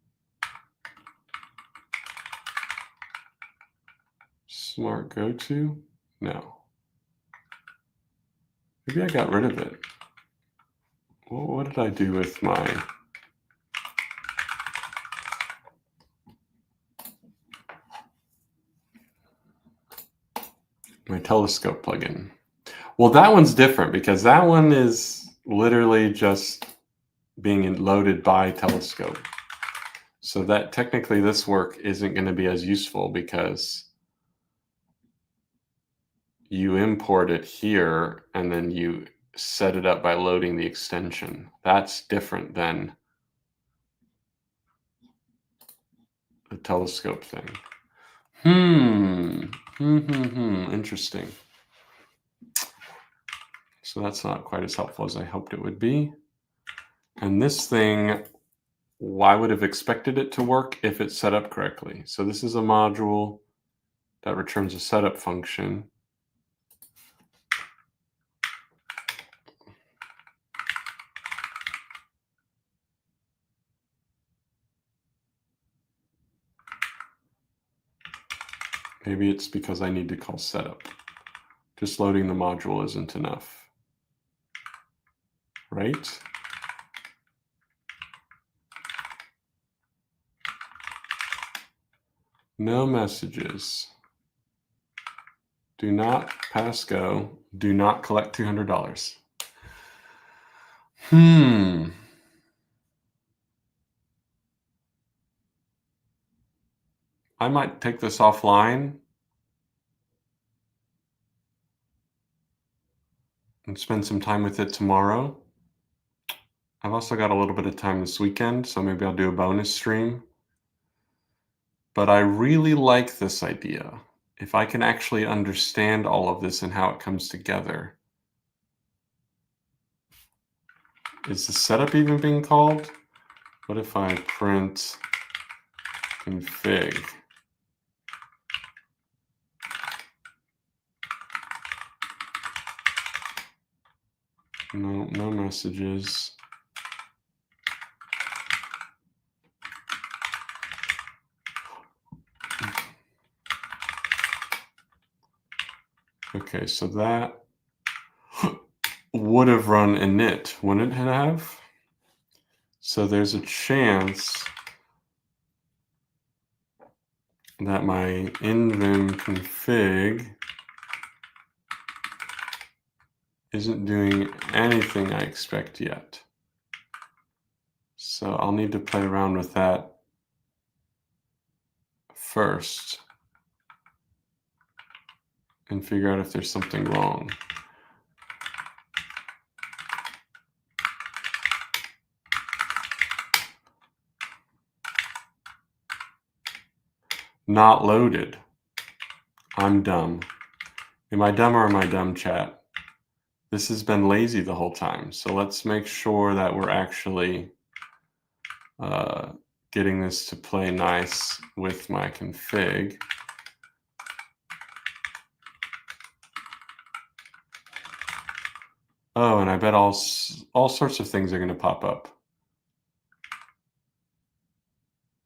smart go to. No. Maybe I got rid of it. What did I do with my telescope plugin? Well, that one's different because that one is literally just being loaded by telescope. So that technically this work isn't going to be as useful because you import it here and then you set it up by loading the extension. That's different than the telescope thing. Interesting. So that's not quite as helpful as I hoped it would be. And this thing, I would have expected it to work if it's set up correctly. So this is a module that returns a setup function. Maybe it's because I need to call setup. Just loading the module isn't enough, right? No messages. Do not pass go. Do not collect $200. I might take this offline and spend some time with it tomorrow. I've also got a little bit of time this weekend, so maybe I'll do a bonus stream. But I really like this idea. If I can actually understand all of this and how it comes together. Is the setup even being called? What if I print config? No messages. Okay, so that would have run init, wouldn't it have? So there's a chance that my nvim config isn't doing anything I expect yet. So I'll need to play around with that first and figure out if there's something wrong. Not loaded. I'm dumb. Am I dumb or am I dumb, chat? This has been lazy the whole time. So let's make sure that we're actually getting this to play nice with my config. Oh, and I bet all sorts of things are going to pop up.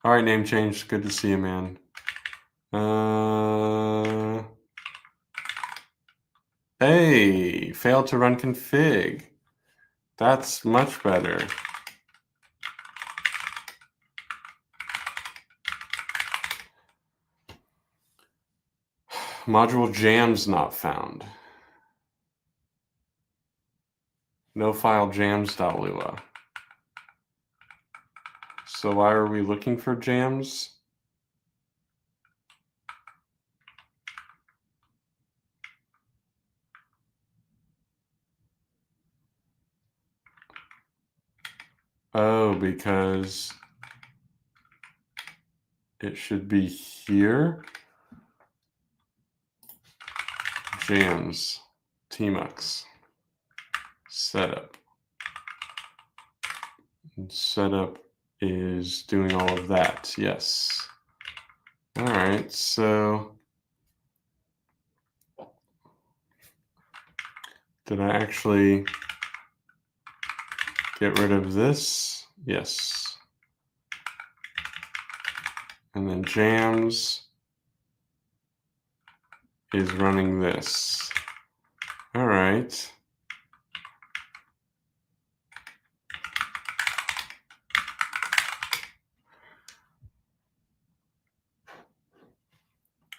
All right, name change. Good to see you, man. Hey, failed to run config. That's much better. Module jams not found. No file jams.lua. So why are we looking for jams? Oh, because it should be here. Jams, tmux, setup. And setup is doing all of that, yes. All right, so did I actually get rid of this? Yes. And then jams is running this. All right.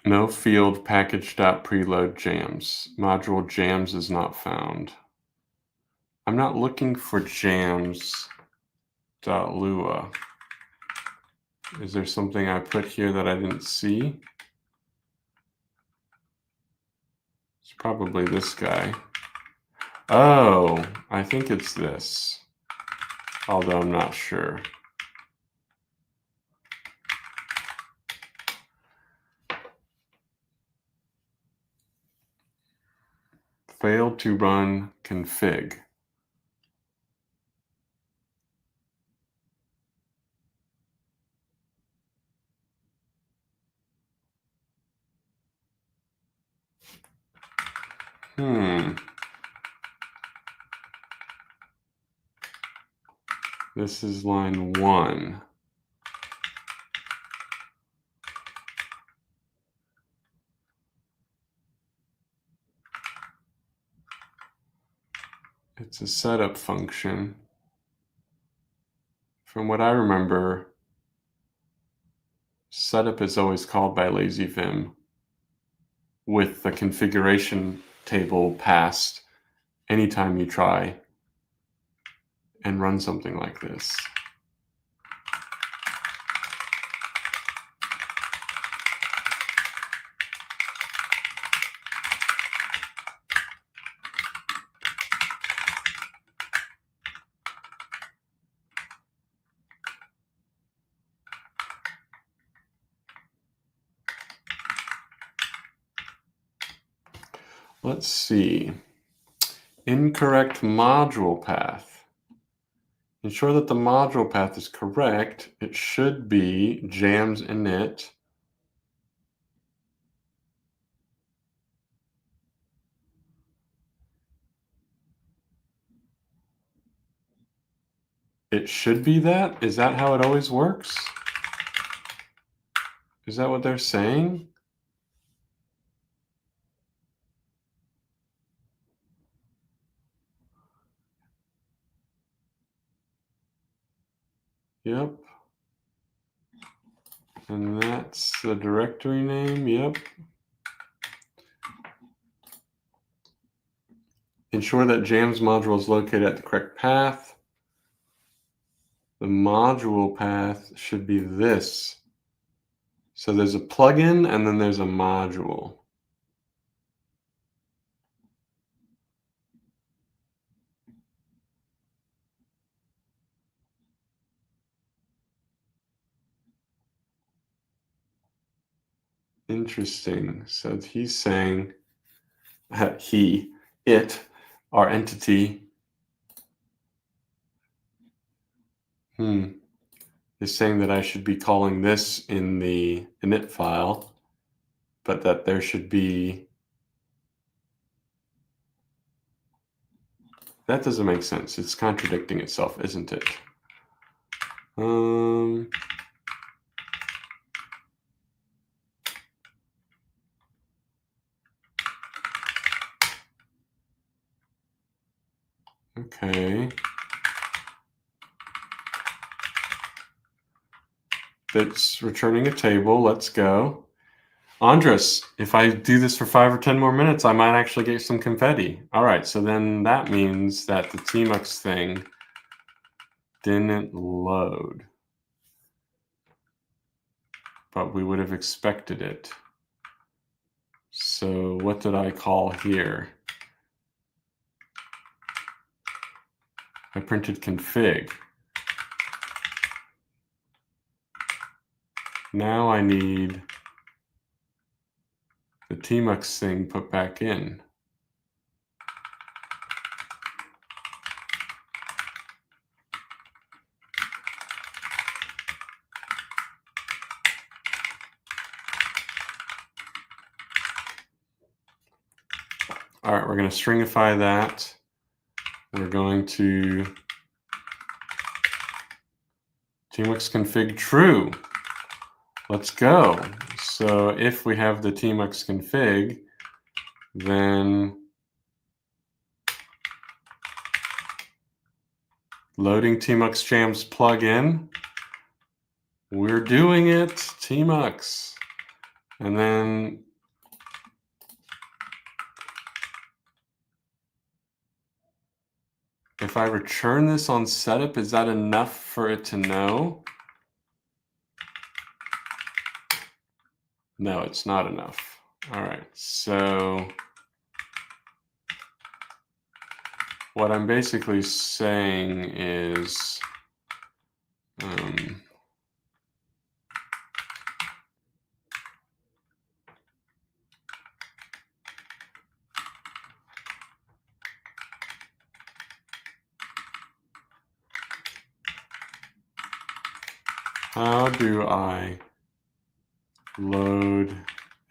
No field package.preload jams. Module jams is not found. I'm not looking for jams.lua. Is there something I put here that I didn't see? It's probably this guy. Oh, I think it's this, although I'm not sure. Failed to run config. This is line 1. It's a setup function. From what I remember, setup is always called by lazyvim with the configuration table passed anytime you try and run something like this. Let's see. Incorrect module path. Ensure that the module path is correct. It should be jams init. It should be that? Is that how it always works? Is that what they're saying? Yep. And that's the directory name, yep. Ensure that jams module is located at the correct path. The module path should be this. So there's a plugin and then there's a module. Interesting. So he's saying, it our entity is saying that I should be calling this in the init file, but that there should be... That doesn't make sense. It's contradicting itself, isn't it? Okay. It's returning a table. Let's go. Andres, if I do this for 5 or 10 more minutes, I might actually get some confetti. All right, so then that means that the tmux thing didn't load, but we would have expected it. So what did I call here? I printed config. Now I need the tmux thing put back in. All right, we're going to stringify that. We're going to tmux config true. Let's go. So if we have the tmux config, then loading tmux jams plugin. We're doing it, tmux. And then if I return this on setup, is that enough for it to know? No, it's not enough. All right, so what I'm basically saying is how do I load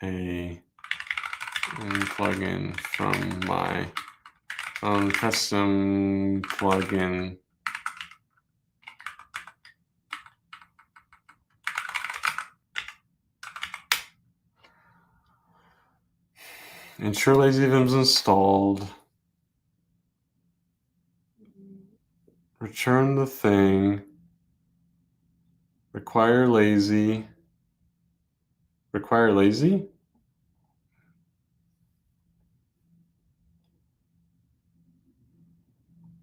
a plugin from my own custom plugin ensure LazyVim's installed, return the thing, require lazy,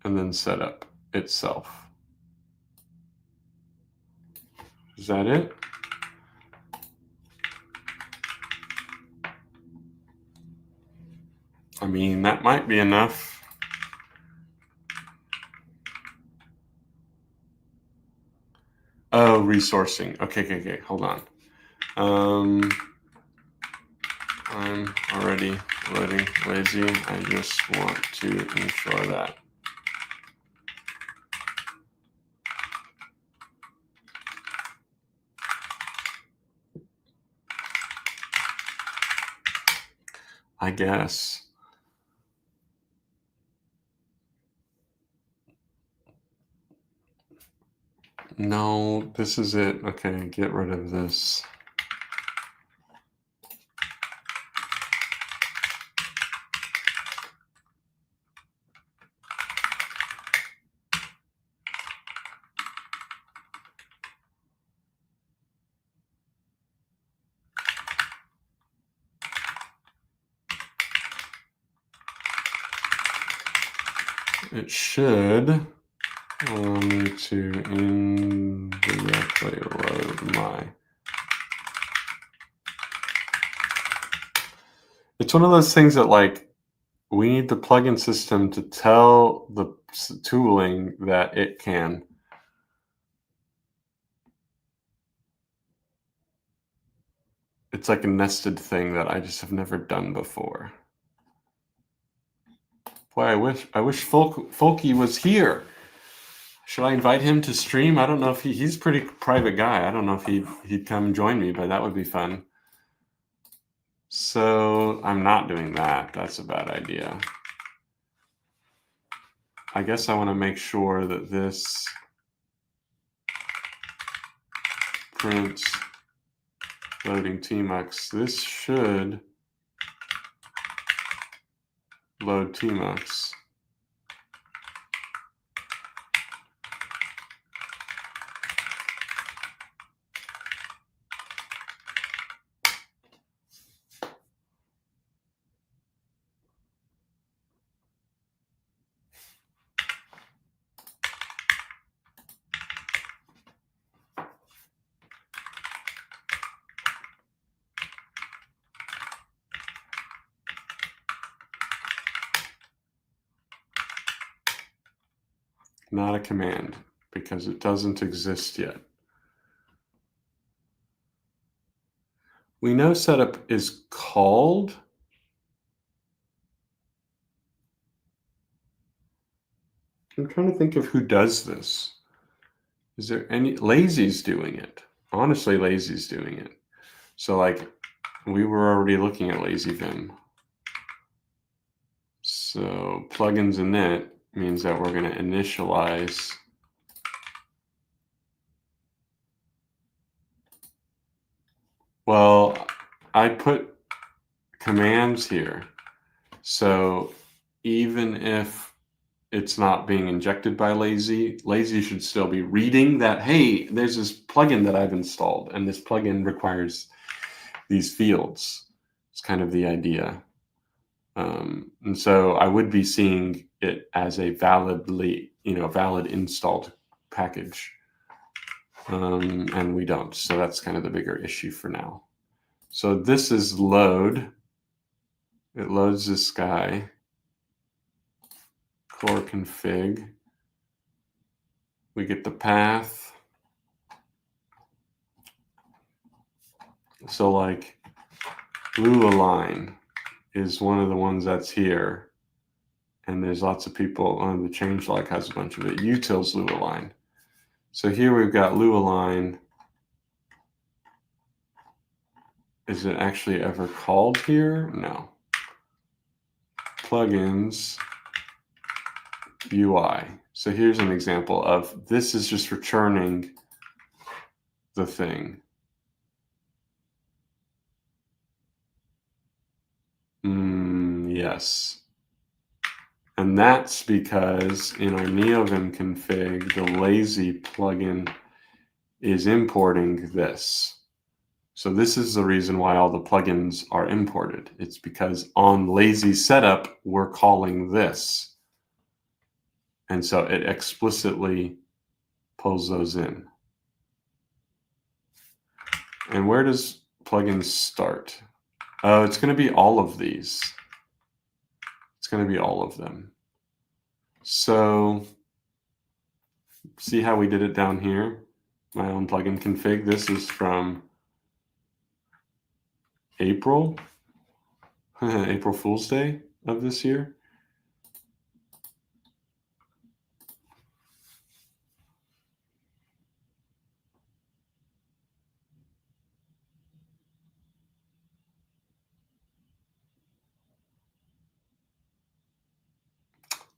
and then setup itself. Is that it? I mean, that might be enough. Oh, resourcing. Okay, hold on. I'm already loading lazy. I just want to ensure that. I guess. No, this is it. Okay, get rid of this. It should allow me to indirectly load my... It's one of those things that, like, we need the plugin system to tell the tooling that it can. It's like a nested thing that I just have never done before. Boy, I wish Folky was here. Should I invite him to stream? I don't know if he's a pretty private guy. I don't know if he'd come join me, but that would be fun. So I'm not doing that. That's a bad idea. I guess I want to make sure that this prints loading tmux. This should load tmux. Not a command because it doesn't exist yet. We know setup is called. I'm trying to think of who does this. Is there any? Lazy's doing it. Honestly, Lazy's doing it. So like we were already looking at LazyVim. So plugins init means that we're going to initialize well, I put commands here. So even if it's not being injected by Lazy should still be reading that, hey, there's this plugin that I've installed, and this plugin requires these fields. It's kind of the idea. And so I would be seeing it as a valid installed package. And we don't. So that's kind of the bigger issue for now. So this is load. It loads this guy. Core config. We get the path. So like Lua line is one of the ones that's here. And there's lots of people on the changelog has a bunch of it. Utils Lua line. So here we've got Lua line. Is it actually ever called here? No. Plugins UI. So here's an example of this is just returning the thing. Yes. And that's because in our Neovim config, the lazy plugin is importing this. So this is the reason why all the plugins are imported. It's because on lazy setup, we're calling this. And so it explicitly pulls those in. And where does plugins start? Oh, it's going to be all of these. It's going to be all of them. So see how we did it down here? My own plugin config. This is from April, April Fool's Day of this year.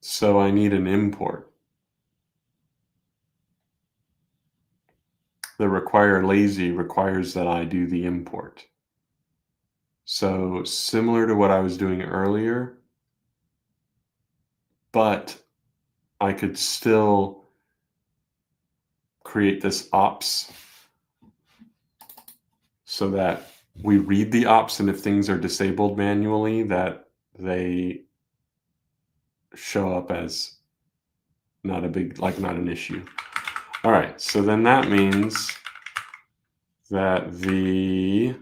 So I need an import. The require lazy requires that I do the import. So similar to what I was doing earlier, but I could still create this ops so that we read the ops, and if things are disabled manually, that they show up as not an issue. All right, so then that means that the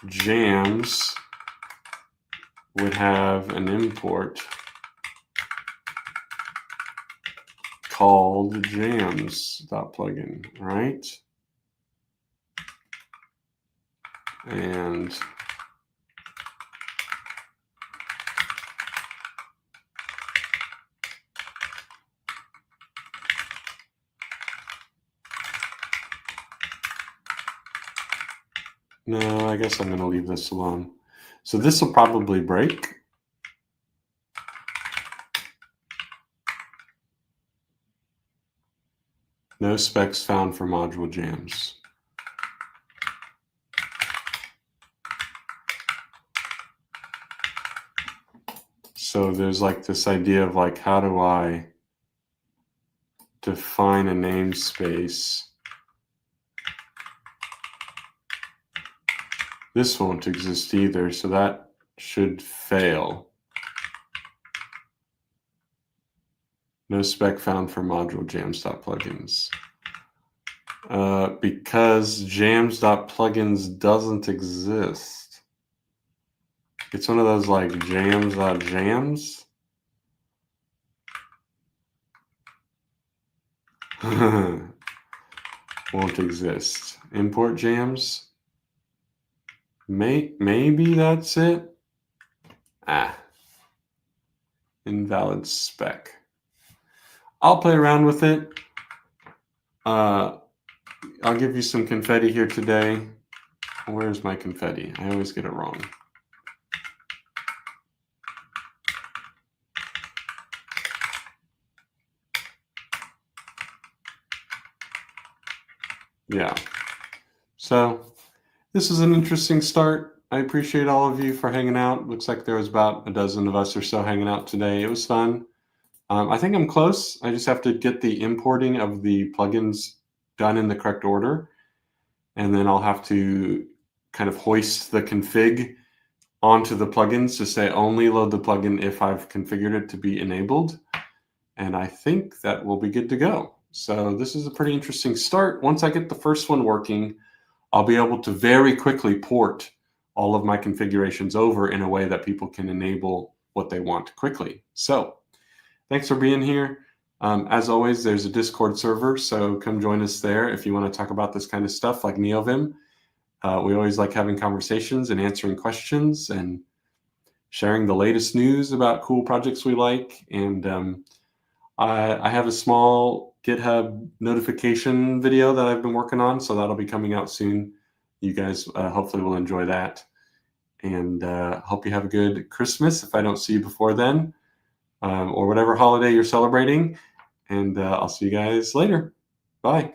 jams would have an import called jams.plugin, right? And No, I guess I'm going to leave this alone. So this will probably break. No specs found for module jams. So there's like this idea of like, how do I define a namespace? This won't exist either, so that should fail. No spec found for module jams.plugins. Because jams.plugins doesn't exist. It's one of those like jams.jams. Won't exist. Import jams. Maybe that's it. Invalid spec. I'll play around with it. I'll give you some confetti here today. Where's my confetti? I always get it wrong. Yeah. So this is an interesting start. I appreciate all of you for hanging out. Looks like there was about a dozen of us or so hanging out today. It was fun. I think I'm close. I just have to get the importing of the plugins done in the correct order. And then I'll have to kind of hoist the config onto the plugins to say only load the plugin if I've configured it to be enabled. And I think that will be good to go. So this is a pretty interesting start. Once I get the first one working, I'll be able to very quickly port all of my configurations over in a way that people can enable what they want quickly. So thanks for being here. As always, there's a Discord server, so come join us there if you want to talk about this kind of stuff like Neovim. We always like having conversations and answering questions and sharing the latest news about cool projects we like. And I have a small GitHub notification video that I've been working on, so that'll be coming out soon. You guys hopefully will enjoy that. And hope you have a good Christmas if I don't see you before then, or whatever holiday you're celebrating. And I'll see you guys later. Bye.